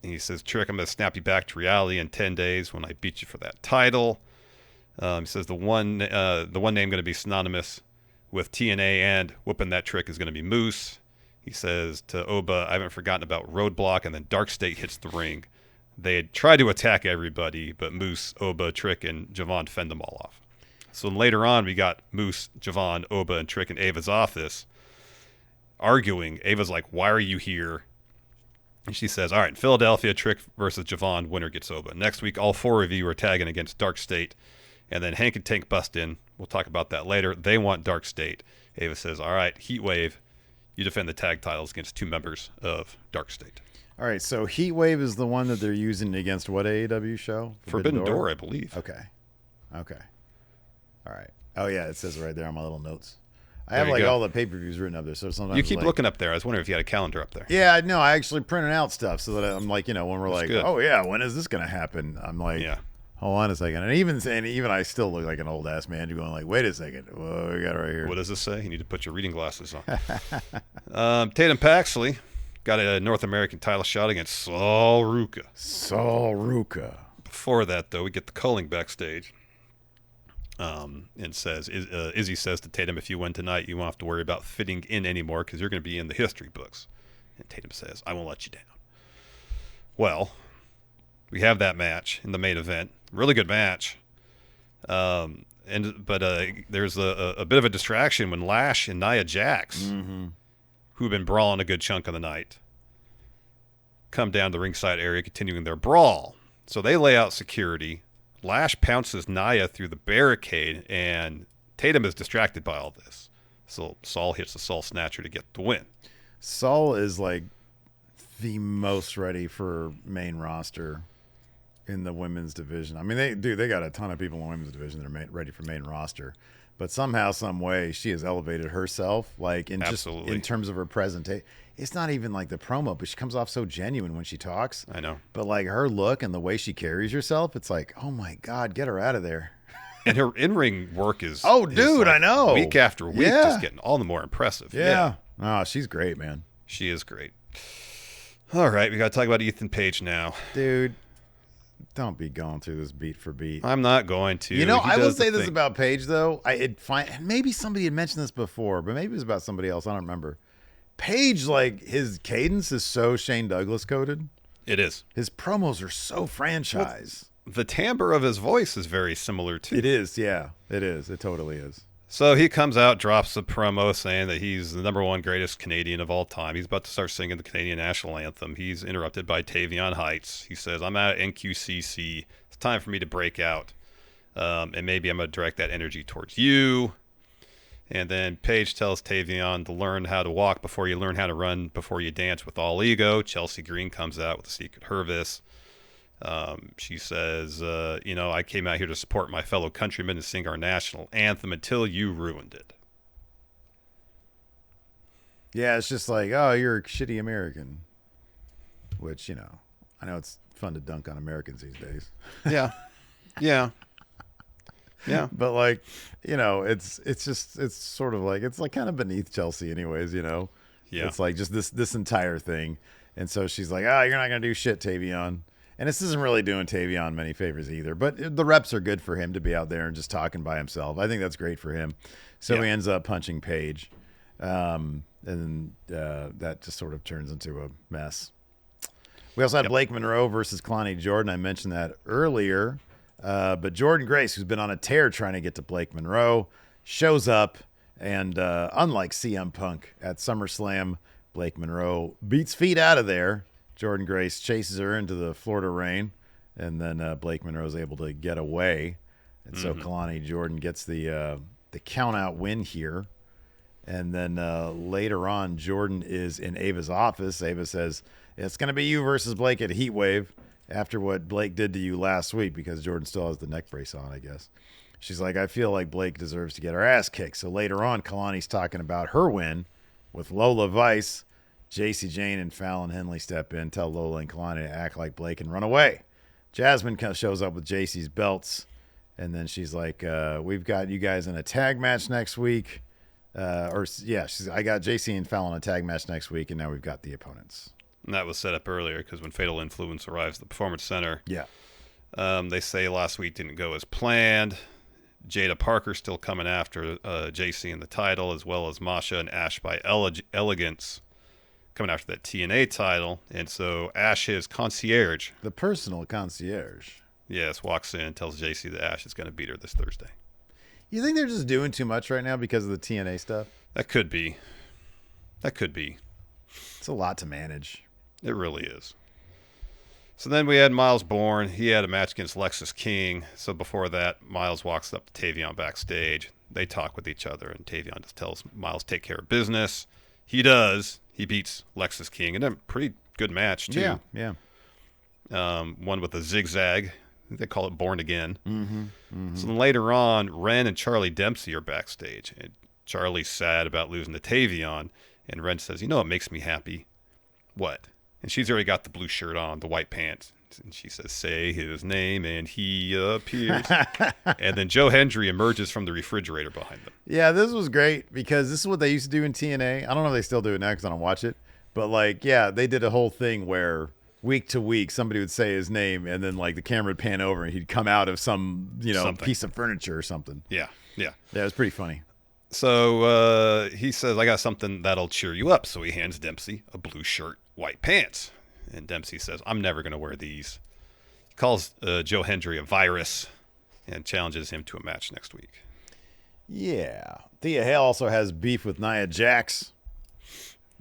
B: he says, Trick, I'm going to snap you back to reality in 10 days when I beat you for that title. He says the one name going to be synonymous with TNA and whooping that Trick is going to be Moose. He says to Oba, I haven't forgotten about Roadblock, and then Dark State hits the ring. They had tried to attack everybody, but Moose, Oba, Trick, and Javon fend them all off. So later on, we got Moose, Javon, Oba, and Trick in Ava's office arguing. Ava's like, why are you here? And she says, all right, Philadelphia, Trick versus Javon, winner gets Oba. Next week, all 4 of you are tagging against Dark State. And then Hank and Tank bust in. We'll talk about that later. They want Dark State. Ava says, all right, Heat Wave, you defend the tag titles against 2 members of Dark State.
A: All right, so Heat Wave is the one that they're using against what AEW show?
B: Forbidden Door, I believe.
A: Okay. All right. Oh, yeah, it says it right there on my little notes. I have all the pay-per-views written up there, so sometimes
B: you keep looking up there. I was wondering if you had a calendar up there.
A: Yeah, no, I actually printed out stuff so that I'm like, when we're
B: That's
A: like,
B: good.
A: oh yeah, when is this gonna happen? I'm like, hold on a second, and even I still look like an old ass man. You're going like, wait a second, what we got right here?
B: What does this say? You need to put your reading glasses on. Tatum Paxley got a North American title shot against Sol Ruca. Before that, though, we get the culling backstage. And says, Izzy says to Tatum, if you win tonight, you won't have to worry about fitting in anymore because you're going to be in the history books. And Tatum says, I won't let you down. Well, we have that match in the main event. Really good match. But there's a bit of a distraction when Lash and Nia Jax, who've been brawling a good chunk of the night, come down the ringside area, continuing their brawl. So they lay out security. Lash pounces Nia through the barricade, and Tatum is distracted by all this. So Saul hits the Saul Snatcher to get the win.
A: Saul is like the most ready for main roster in the women's division. I mean, they got a ton of people in the women's division that are ready for main roster. but somehow, some way, she has elevated herself, like in
B: Absolutely.
A: in terms of her presentation. It's not even like the promo, but she comes off so genuine when she talks.
B: I know.
A: But like her look and the way she carries herself, it's like, oh my God, get her out of there.
B: And her in-ring work is
A: dude, I know.
B: week after week, just getting all the more impressive.
A: Yeah. Oh, she's great, man.
B: She is great. All right, we got to talk about Ethan Page now.
A: Dude, don't be going through this beat for beat.
B: I'm not going to.
A: You know, I will say this about Page, though. Maybe somebody had mentioned this before, but maybe it was about somebody else. I don't remember. Page, like, his cadence is so Shane Douglas coded.
B: It is.
A: His promos are so franchise.
B: The timbre of his voice is very similar, too.
A: It is, yeah. It is. It totally is.
B: So he comes out, drops a promo saying that he's the #1 greatest Canadian of all time. He's about to start singing the Canadian national anthem. He's interrupted by Tavion Heights. He says, I'm at NQCC. It's time for me to break out. And maybe I'm going to direct that energy towards you. And then Paige tells Tavion to learn how to walk before you learn how to run, before you dance with all ego. Chelsea Green comes out with a secret Hervis. She says, I came out here to support my fellow countrymen and sing our national anthem until you ruined it.
A: Yeah, it's just like, oh, you're a shitty American. Which, I know it's fun to dunk on Americans these days.
B: Yeah. Yeah. Yeah.
A: But like, it's sort of like, it's like kind of beneath Chelsea anyways, Yeah. It's like just this entire thing. And so she's like, you're not going to do shit, Tavion. And this isn't really doing Tavion many favors either, but the reps are good for him to be out there and just talking by himself. I think that's great for him. So he ends up punching Paige. And that just sort of turns into a mess. We also had Blake Monroe versus Kalani Jordan. I mentioned that earlier. But Jordan Grace, who's been on a tear trying to get to Blake Monroe, shows up. And unlike CM Punk at SummerSlam, Blake Monroe beats feet out of there. Jordan Grace chases her into the Florida rain, and then Blake Monroe is able to get away. And so Kalani Jordan gets the count-out win here. And then later on, Jordan is in Ava's office. Ava says, it's going to be you versus Blake at Heat Wave after what Blake did to you last week, because Jordan still has the neck brace on, I guess. She's like, I feel like Blake deserves to get her ass kicked. So later on, Kalani's talking about her win with Lola Vice. JC Jane and Fallon Henley step in, tell Lola and Kalani to act like Blake and run away. Jasmine shows up with JC's belts, and then she's like, we've got you guys in a tag match next week. I got JC and Fallon in a tag match next week, and now we've got the opponents.
B: And that was set up earlier because when Fatal Influence arrives at the Performance Center, they say last week didn't go as planned. Jada Parker still coming after JC in the title, as well as Masha and Ash by Elegance coming after that TNA title. And so Ash, his concierge,
A: the personal concierge,
B: walks in and tells JC that Ash is going to beat her this Thursday.
A: You think they're just doing too much right now because of the TNA stuff?
B: That could be.
A: It's a lot to manage.
B: It really is. So then we had Miles Bourne. He had a match against Lexus King. So before that, Miles walks up to Tavion backstage. They talk with each other, and Tavion just tells Miles, take care of business. He does. He beats Lexus King in a pretty good match, too.
A: Yeah.
B: One with a zigzag. I think they call it Born Again.
A: Mm-hmm.
B: So then later on, Ren and Charlie Dempsey are backstage. And Charlie's sad about losing to Tavion. And Ren says, what makes me happy? What? And she's already got the blue shirt on, the white pants. And she says, say his name, and he appears. And then Joe Hendry emerges from the refrigerator behind them.
A: Yeah, this was great because this is what they used to do in TNA. I don't know if they still do it now because I don't watch it. But, they did a whole thing where week to week somebody would say his name, and then, the camera would pan over, and he'd come out of some, piece of furniture or something.
B: Yeah.
A: Yeah, it was pretty funny.
B: So he says, I got something that'll cheer you up. So he hands Dempsey a blue shirt, white pants. And Dempsey says, I'm never going to wear these. He calls Joe Hendry a virus and challenges him to a match next week.
A: Yeah. Thea Hale also has beef with Nia Jax.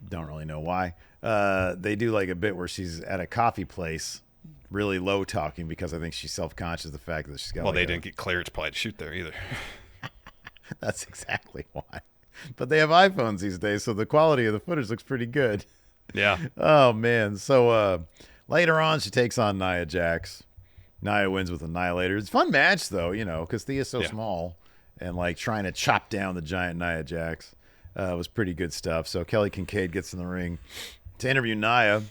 A: Don't really know why. They do a bit where she's at a coffee place, really low talking, because I think she's self-conscious of the fact that she's got
B: they didn't get clearance probably to shoot there either.
A: That's exactly why. But they have iPhones these days, so the quality of the footage looks pretty good.
B: Yeah.
A: Oh, man. So later on, she takes on Nia Jax. Nia wins with Annihilator. It's a fun match, though, because Thea's so small. and like trying to chop down the giant Nia Jax. Was pretty good stuff. So Kelly Kincaid gets in the ring to interview Nia.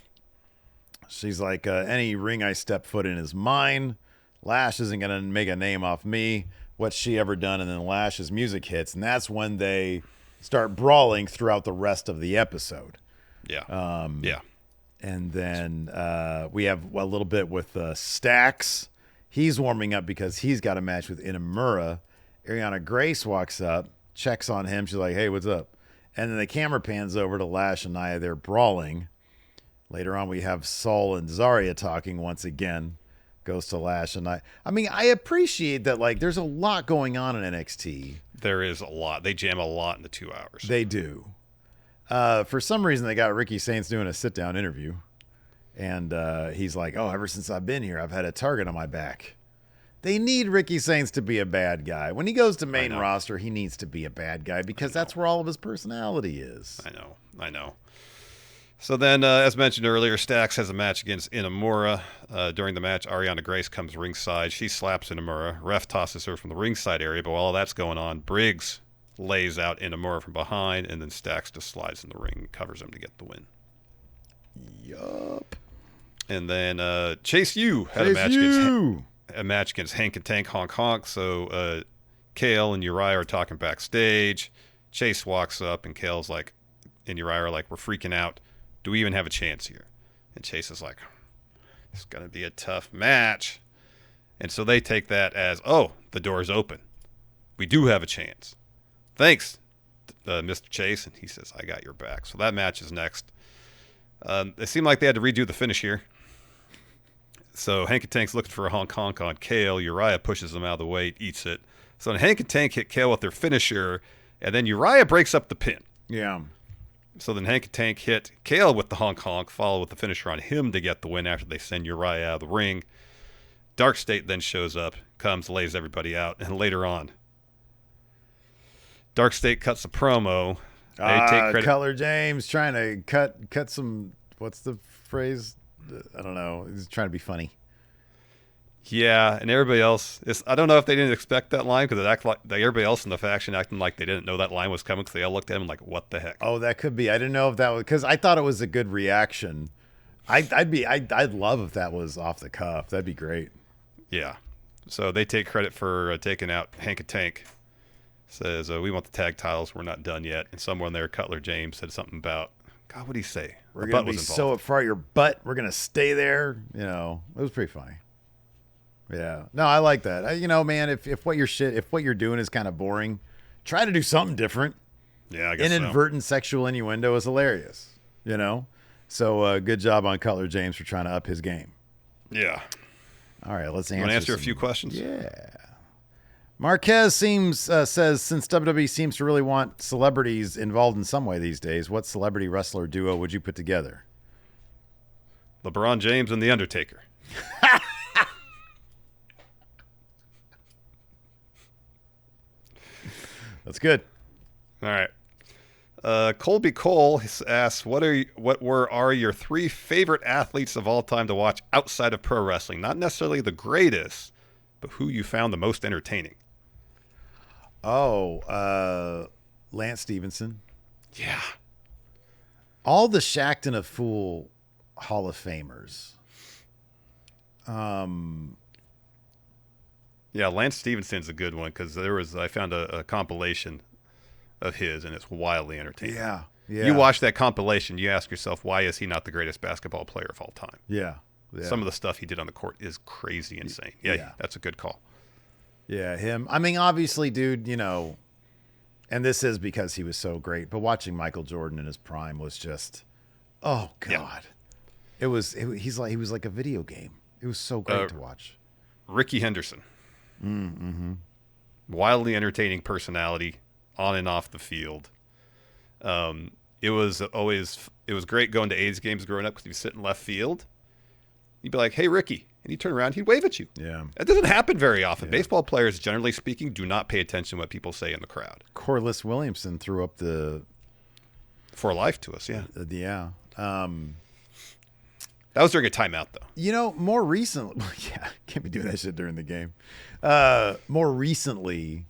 A: She's like, any ring I step foot in is mine. Lash isn't going to make a name off me. What's she ever done? And then Lash's music hits, and that's when they start brawling throughout the rest of the episode.
B: Yeah.
A: And then we have a little bit with Stax. He's warming up because he's got a match with Inamura. Ariana Grace walks up, checks on him. She's like, hey, what's up? And then the camera pans over to Lash and Nia. They're brawling. Later on, we have Saul and Zarya talking once again. Goes to Lash and Nia. I mean, I appreciate that, like, there's a lot going on in NXT.
B: There is a lot. They jam a lot in the 2 hours.
A: They do. For some reason, they got Ricky Saints doing a sit-down interview. And he's like, oh, ever since I've been here, I've had a target on my back. They need Ricky Saints to be a bad guy. When he goes to main roster, he needs to be a bad guy because that's where all of his personality is.
B: I know. So then, as mentioned earlier, Stax has a match against Inamura. During the match, Ariana Grace comes ringside. She slaps Inamura. Ref tosses her from the ringside area, but while that's going on, Briggs lays out Inamura from behind, and then Stax just slides in the ring and covers him to get the win.
A: Yup.
B: And then Chase U had a match against Hank and Tank Honk Honk. So Kale and Uriah are talking backstage. Chase walks up, and Kale's like, and Uriah are like, we're freaking out. Do we even have a chance here? And Chase is like, it's going to be a tough match. And so they take that as, oh, the door's open. We do have a chance. Thanks, Mr. Chase. And he says, I got your back. So that match is next. It seemed like they had to redo the finish here. So Hank and Tank's looking for a honk honk on Kale. Uriah pushes him out of the way, eats it. So then Hank and Tank hit Kale with their finisher, and then Uriah breaks up the pin.
A: Yeah.
B: So then Hank and Tank hit Kale with the honk honk, follow with the finisher on him to get the win after they send Uriah out of the ring. Dark State then shows up, comes, lays everybody out, and later on, Dark State cuts a promo. They take credit.
A: Cutler James trying to cut some, what's the phrase? I don't know. He's trying to be funny.
B: Yeah, and everybody else, I don't know if they didn't expect that line because it acted like everybody else in the faction acting like they didn't know that line was coming because they all looked at him like, what the heck?
A: Oh, that could be. I didn't know if that was, because I thought it was a good reaction. I'd love if that was off the cuff. That'd be great.
B: Yeah. So they take credit for taking out Hank and Tank. Says, we want the tag titles. We're not done yet. And someone there, Cutler James, said something about, God, what did he say?
A: We're going to be so up front your butt. We're going to stay there. You know, it was pretty funny. Yeah. No, I like that. You know, man, if what you're doing is kind of boring, try to do something different.
B: Yeah, I guess
A: Inadvertent sexual innuendo is hilarious, you know? So good job on Cutler James for trying to up his game.
B: Yeah.
A: All right, let's
B: answer. You want to answer a few questions?
A: Yeah. Marquez says, since WWE seems to really want celebrities involved in some way these days, what celebrity wrestler duo would you put together?
B: LeBron James and The Undertaker.
A: That's good.
B: All right. Colby Cole asks, what are your 3 favorite athletes of all time to watch outside of pro wrestling? Not necessarily the greatest, but who you found the most entertaining.
A: Oh, Lance Stevenson.
B: Yeah.
A: All the Shaqtin' a Fool Hall of Famers.
B: Yeah, Lance Stevenson's a good one because I found a compilation of his, and it's wildly entertaining.
A: Yeah.
B: You watch that compilation, you ask yourself, why is he not the greatest basketball player of all time?
A: Yeah.
B: Some of the stuff he did on the court is crazy insane. Yeah, that's a good call.
A: Yeah, him. I mean, obviously, dude, you know, and this is because he was so great, but watching Michael Jordan in his prime was just, oh, God. Yeah. He was like a video game. It was so great to watch.
B: Ricky Henderson.
A: Mm-hmm.
B: Wildly entertaining personality on and off the field. It was great going to A's games growing up because he'd sit in left field. You'd be like, hey, Ricky. And he'd turn around, he'd wave at you.
A: Yeah.
B: That doesn't happen very often. Yeah. Baseball players, generally speaking, do not pay attention to what people say in the crowd.
A: Corliss Williamson threw up the...
B: For life to us, yeah.
A: Yeah.
B: That was during a timeout, though.
A: You know, more recently... Yeah, can't be doing that shit during the game. More recently,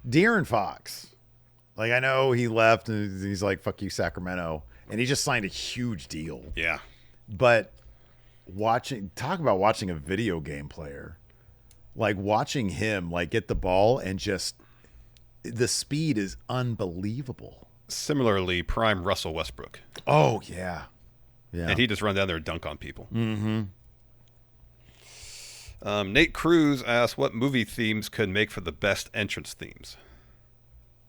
A: De'Aaron Fox. Like, I know he left and he's like, fuck you, Sacramento. And he just signed a huge deal.
B: Yeah.
A: But talk about watching a video game player. Like, watching him, like, get the ball and just, the speed is unbelievable.
B: Similarly, prime Russell Westbrook.
A: Oh, yeah. Yeah.
B: And he just run down there and dunk on people.
A: Mm-hmm.
B: Nate Cruz asked what movie themes could make for the best entrance themes.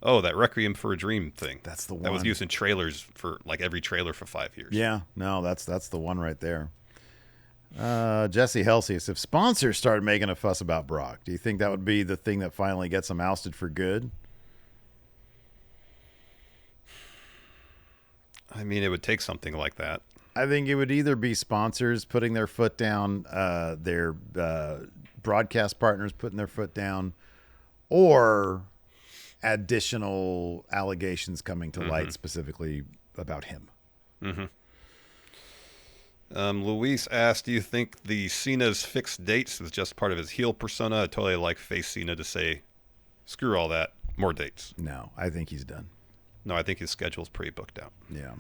B: Oh, that Requiem for a Dream thing.
A: That's the one.
B: That was used in trailers for, like, every trailer for 5 years.
A: Yeah. No, that's the one right there. Jesse Helsey says, if sponsors started making a fuss about Brock, do you think that would be the thing that finally gets him ousted for good?
B: I mean, it would take something like that.
A: I think it would either be sponsors putting their foot down, their broadcast partners putting their foot down, or additional allegations coming to light specifically about him.
B: Mm-hmm. Luis asked, do you think the Cena's fixed dates was just part of his heel persona? I totally like face Cena to say, screw all that, more dates.
A: No, I think he's done.
B: No, I think his schedule's pretty booked out.
A: Yeah.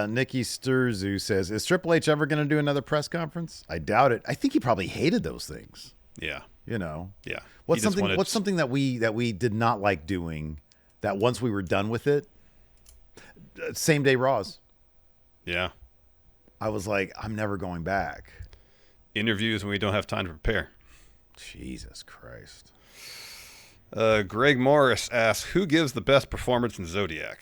A: Nikki Sturzu says, is Triple H ever going to do another press conference? I doubt it. I think he probably hated those things.
B: Yeah.
A: You know?
B: Yeah.
A: What's something that we did not like doing that once we were done with it? Same day Raws.
B: Yeah.
A: I was like, I'm never going back.
B: Interviews when we don't have time to prepare.
A: Jesus Christ.
B: Greg Morris asks, who gives the best performance in Zodiac?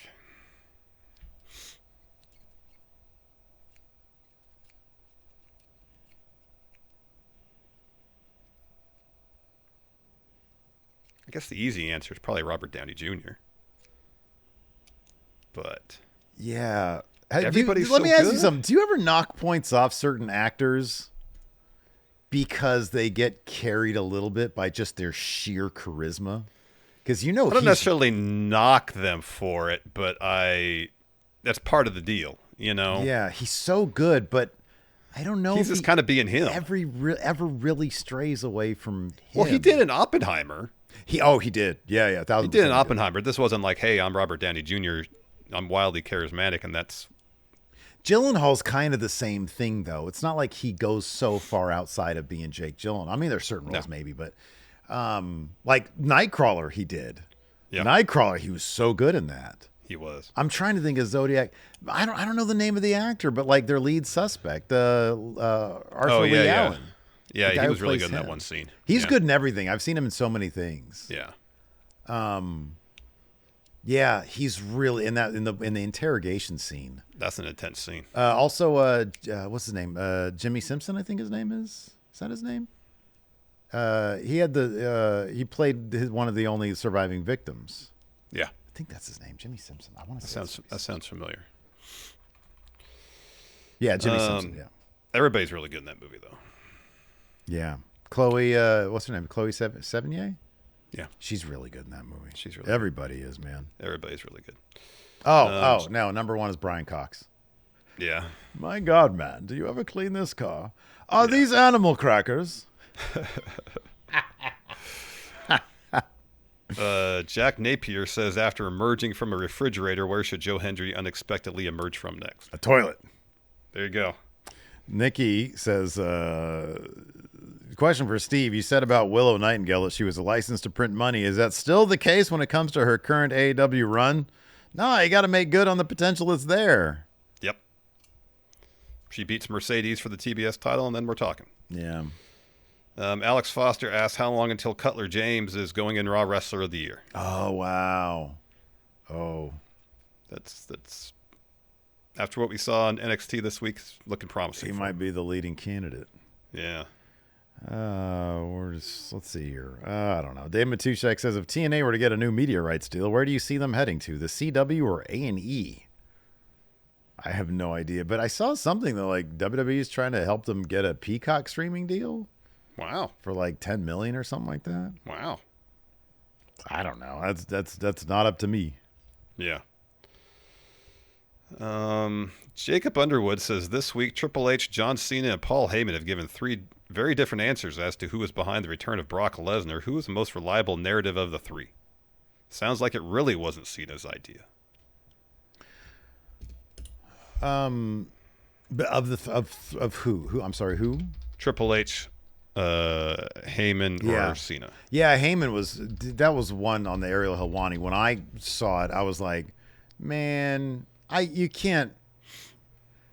B: I guess the easy answer is probably Robert Downey Jr. But
A: yeah,
B: everybody's
A: let
B: so
A: me ask
B: good.
A: you something. Do you ever knock points off certain actors because they get carried a little bit by just their sheer charisma? Because you know,
B: I don't necessarily knock them for it, but that's part of the deal, you know?
A: Yeah, he's so good, but I don't know
B: he's
A: if
B: just kind of being him.
A: Ever really strays away from him.
B: Well, he did in Oppenheimer.
A: He did. Yeah.
B: He did in Oppenheimer. This wasn't like, hey, I'm Robert Downey Jr., I'm wildly charismatic, and that's...
A: Gyllenhaal's kind of the same thing, though. It's not like he goes so far outside of being Jake Gyllenhaal. I mean, there's certain roles maybe, but like Nightcrawler, he did. Yeah. Nightcrawler, he was so good in that.
B: He was.
A: I'm trying to think of Zodiac. I don't know the name of the actor, but like their lead suspect, Arthur Lee Allen.
B: Yeah, he was really good in that one scene.
A: He's good in everything. I've seen him in so many things.
B: Yeah.
A: Yeah, he's really in the interrogation scene.
B: That's an intense scene.
A: Also, what's his name? Jimmy Simpson, I think his name is. Is that his name? He played one of the only surviving victims.
B: Yeah,
A: I think that's his name, Jimmy Simpson. I want to say
B: that sounds familiar.
A: Yeah, Jimmy Simpson. Yeah,
B: everybody's really good in that movie, though.
A: Yeah, Chloe. What's her name? Chloe Sevigny.
B: Yeah,
A: she's really good in that movie.
B: She's really.
A: Everybody is, man.
B: Everybody's really good.
A: No, number one is Brian Cox.
B: Yeah.
A: My God, man, do you ever clean this car? Are these animal crackers?
B: Jack Napier says, after emerging from a refrigerator, where should Joe Hendry unexpectedly emerge from next?
A: A toilet.
B: There you go.
A: Nikki says, question for Steve. You said about Willow Nightingale that she was licensed to print money. Is that still the case when it comes to her current AEW run? No, you got to make good on the potential that's there.
B: Yep. She beats Mercedes for the TBS title, and then we're talking.
A: Yeah.
B: Alex Foster asks, how long until Cutler James is going in Raw Wrestler of the Year?
A: Oh, wow. Oh.
B: That's after what we saw in NXT this week, it's looking promising.
A: He might be the leading candidate.
B: Yeah.
A: Let's see here. I don't know. Dave Matushak says, if TNA were to get a new media rights deal, where do you see them heading to? The CW or A&E? I have no idea, but I saw something that like WWE is trying to help them get a Peacock streaming deal.
B: Wow. For
A: like $10 million or something like that.
B: Wow.
A: I don't know. That's not up to me.
B: Yeah. Jacob Underwood says, this week Triple H, John Cena, and Paul Heyman have given 3 very different answers as to who was behind the return of Brock Lesnar. Who was the most reliable narrative of the three? Sounds like it really wasn't Cena's idea.
A: But of who? I'm sorry, who?
B: Triple H, Heyman, or Cena.
A: Yeah, that was one on the Ariel Helwani. When I saw it, I was like, man, you can't.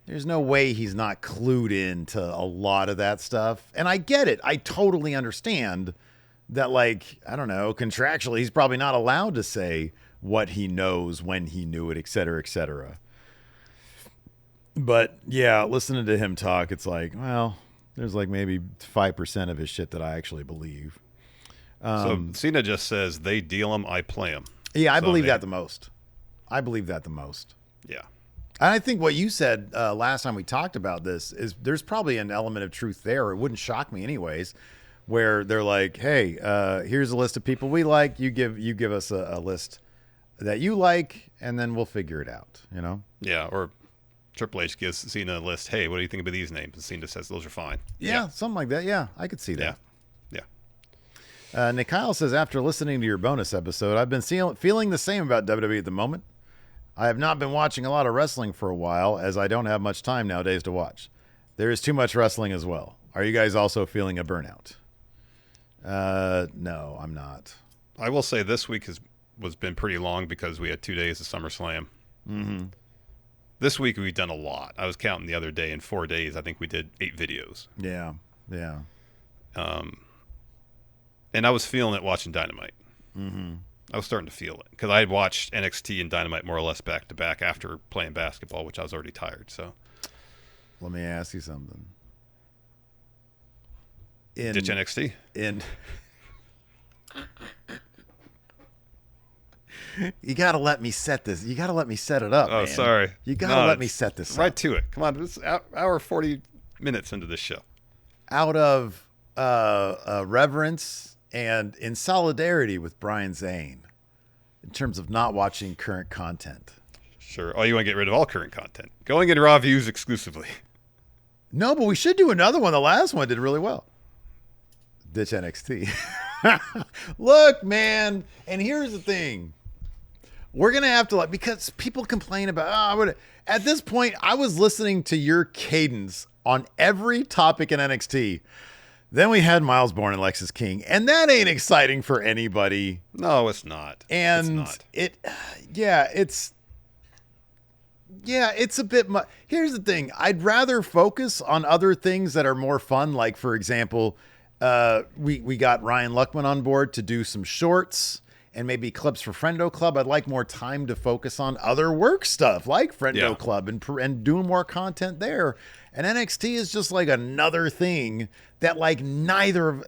A: There's no way he's not clued into a lot of that stuff. And I get it. I totally understand that, like, I don't know, contractually, he's probably not allowed to say what he knows, when he knew it, et cetera, et cetera. But yeah, listening to him talk, it's like, well, there's like maybe 5% of his shit that I actually believe.
B: So Cena just says, they deal him, I play him.
A: Yeah, I believe that the most. I believe that the most.
B: Yeah.
A: And I think what you said last time we talked about this is there's probably an element of truth there. It wouldn't shock me anyways, where they're like, hey, here's a list of people we like. You give us a list that you like, and then we'll figure it out, you know?
B: Yeah, or Triple H gives Cena a list. Hey, what do you think about these names? And Cena says those are fine.
A: Yeah, something like that. Yeah, I could see that.
B: Yeah.
A: Nick Kyle says, after listening to your bonus episode, I've been feeling the same about WWE at the moment. I have not been watching a lot of wrestling for a while, as I don't have much time nowadays to watch. There is too much wrestling as well. Are you guys also feeling a burnout? No, I'm not.
B: I will say this week was been pretty long because we had 2 days of SummerSlam.
A: Mm-hmm.
B: This week we've done a lot. I was counting the other day. In 4 days, I think we did 8 videos.
A: Yeah.
B: And I was feeling it watching Dynamite.
A: Mm-hmm.
B: I was starting to feel it because I had watched NXT and Dynamite more or less back to back after playing basketball, which I was already tired. So,
A: let me ask you something.
B: Ditch NXT.
A: You got to let me set this. You got to let me set it up.
B: Oh,
A: man.
B: sorry.
A: You got to let me set this
B: right
A: up.
B: to it. Come on. It's hour 40 minutes into this show.
A: Out of reverence and in solidarity with Brian Zane in terms of not watching current content.
B: Sure. Oh, you want to get rid of all current content. Going into Raw views exclusively.
A: No, but we should do another one. The last one did really well. Ditch NXT. Look, man. And here's the thing. We're going to have to, because people complain about, at this point, I was listening to your cadence on every topic in NXT. Then we had Miles Bourne and Lexis King, and that ain't exciting for anybody.
B: No, it's not.
A: And it's a bit much. Here's the thing. I'd rather focus on other things that are more fun. Like, for example, we got Ryan Luckman on board to do some shorts and maybe clips for Friendo Club. I'd like more time to focus on other work stuff like Friendo Club and doing more content there. And NXT is just like another thing that, like, neither of.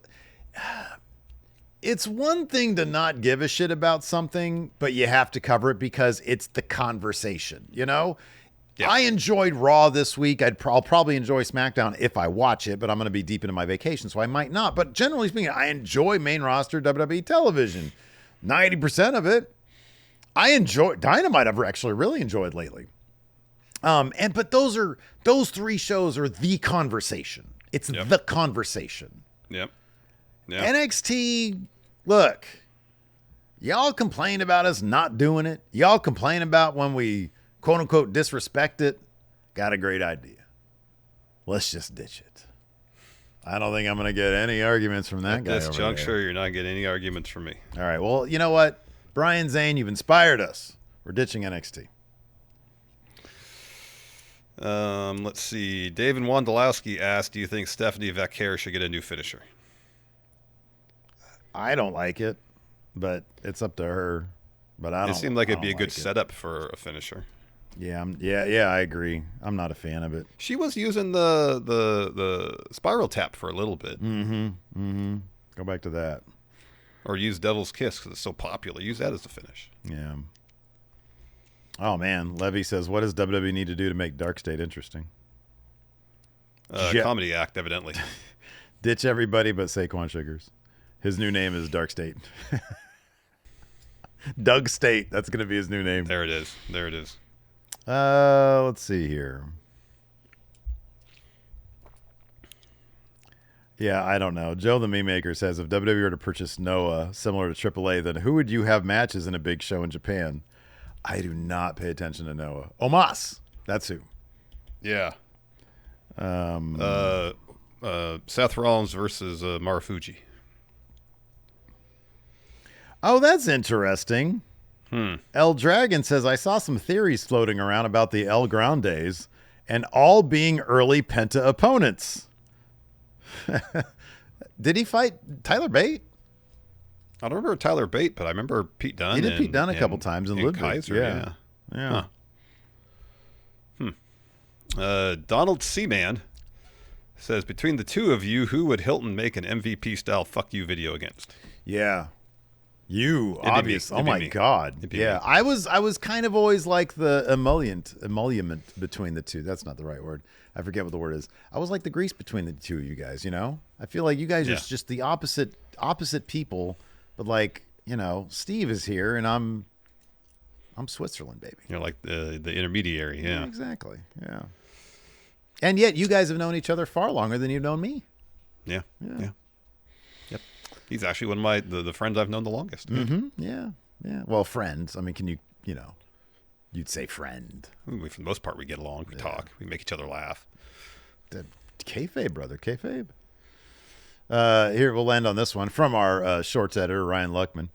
A: It's one thing to not give a shit about something, but you have to cover it because it's the conversation, you know? Yeah. I enjoyed Raw this week. I'll probably enjoy SmackDown if I watch it, but I'm going to be deep into my vacation, so I might not. But generally speaking, I enjoy main roster WWE television. 90% of it. I enjoy Dynamite. I've actually really enjoyed lately. But those three shows are the conversation. It's the conversation.
B: Yep.
A: NXT, look, y'all complain about us not doing it. Y'all complain about when we quote unquote disrespect it. Got a great idea. Let's just ditch it. I don't think I'm going to get any arguments from that guy.
B: At this juncture, you're not getting any arguments from me.
A: All right. Well, you know what? Brian Zane, you've inspired us. We're ditching NXT.
B: Let's see. David Wondolowski asked, do you think Stephanie Vaquer should get a new finisher?
A: I don't like it, but it's up to her. But I don't.
B: It seemed like it'd be a good setup for a finisher.
A: Yeah, I agree. I'm not a fan of it.
B: She was using the spiral tap for a little bit.
A: Go back to that.
B: Or use Devil's Kiss because it's so popular. Use that as the finish.
A: Yeah. Oh, man. Levy says, what does WWE need to do to make Dark State interesting?
B: Comedy act, evidently.
A: Ditch everybody but Saquon Sugars. His new name is Dark State. Doug State. That's going to be his new name.
B: There it is.
A: Let's see here. Yeah, I don't know. Joe the Meme Maker says, if WWE were to purchase Noah, similar to AAA, then who would you have matches in a big show in Japan? I do not pay attention to Noah. Omas. That's who.
B: Yeah. Seth Rollins versus Marufuji.
A: Oh, that's interesting. El Dragon says, I saw some theories floating around about the El Grandes and all being early Penta opponents. Did he fight Tyler Bate?
B: I don't remember Tyler Bate, but I remember Pete Dunne.
A: He did Pete Dunne a couple times in Ludwig.
B: Kaiser,
A: yeah.
B: Huh. Donald Seaman says, between the two of you, who would Hilton make an MVP style fuck you video against?
A: Yeah. You,
B: It'd
A: obviously. Oh, my God. Yeah.
B: Me.
A: I was kind of always like the emolument between the two. That's not the right word. I forget what the word is. I was like the grease between the two of you guys, you know? I feel like you guys are just the opposite people. But like, you know, Steve is here and I'm Switzerland, baby.
B: You're like the intermediary, yeah.
A: Exactly, yeah. And yet you guys have known each other far longer than you've known me.
B: Yeah. Yep. He's actually one of my the friends I've known the longest.
A: Mm-hmm. Yeah. Well, friends. I mean, can you'd say friend.
B: For the most part, we get along. We talk. We make each other laugh.
A: Kayfabe, brother. Kayfabe. Here, we'll land on this one from our shorts editor, Ryan Luckman.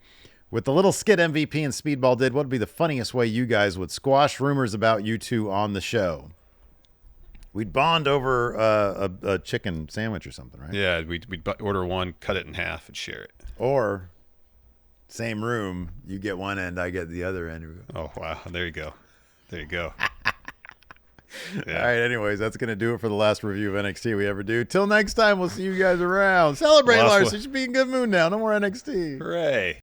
A: With the little skit MVP and Speedball did, what would be the funniest way you guys would squash rumors about you two on the show? We'd bond over a chicken sandwich or something, right?
B: Yeah, we'd order one, cut it in half, and share it.
A: Or same room, you get one end, I get the other end.
B: Oh, wow. There you go. Yeah.
A: All right, anyways, that's going to do it for the last review of NXT we ever do. Till next time, we'll see you guys around. Celebrate, Larson. You should be in good mood now. No more NXT.
B: Hooray.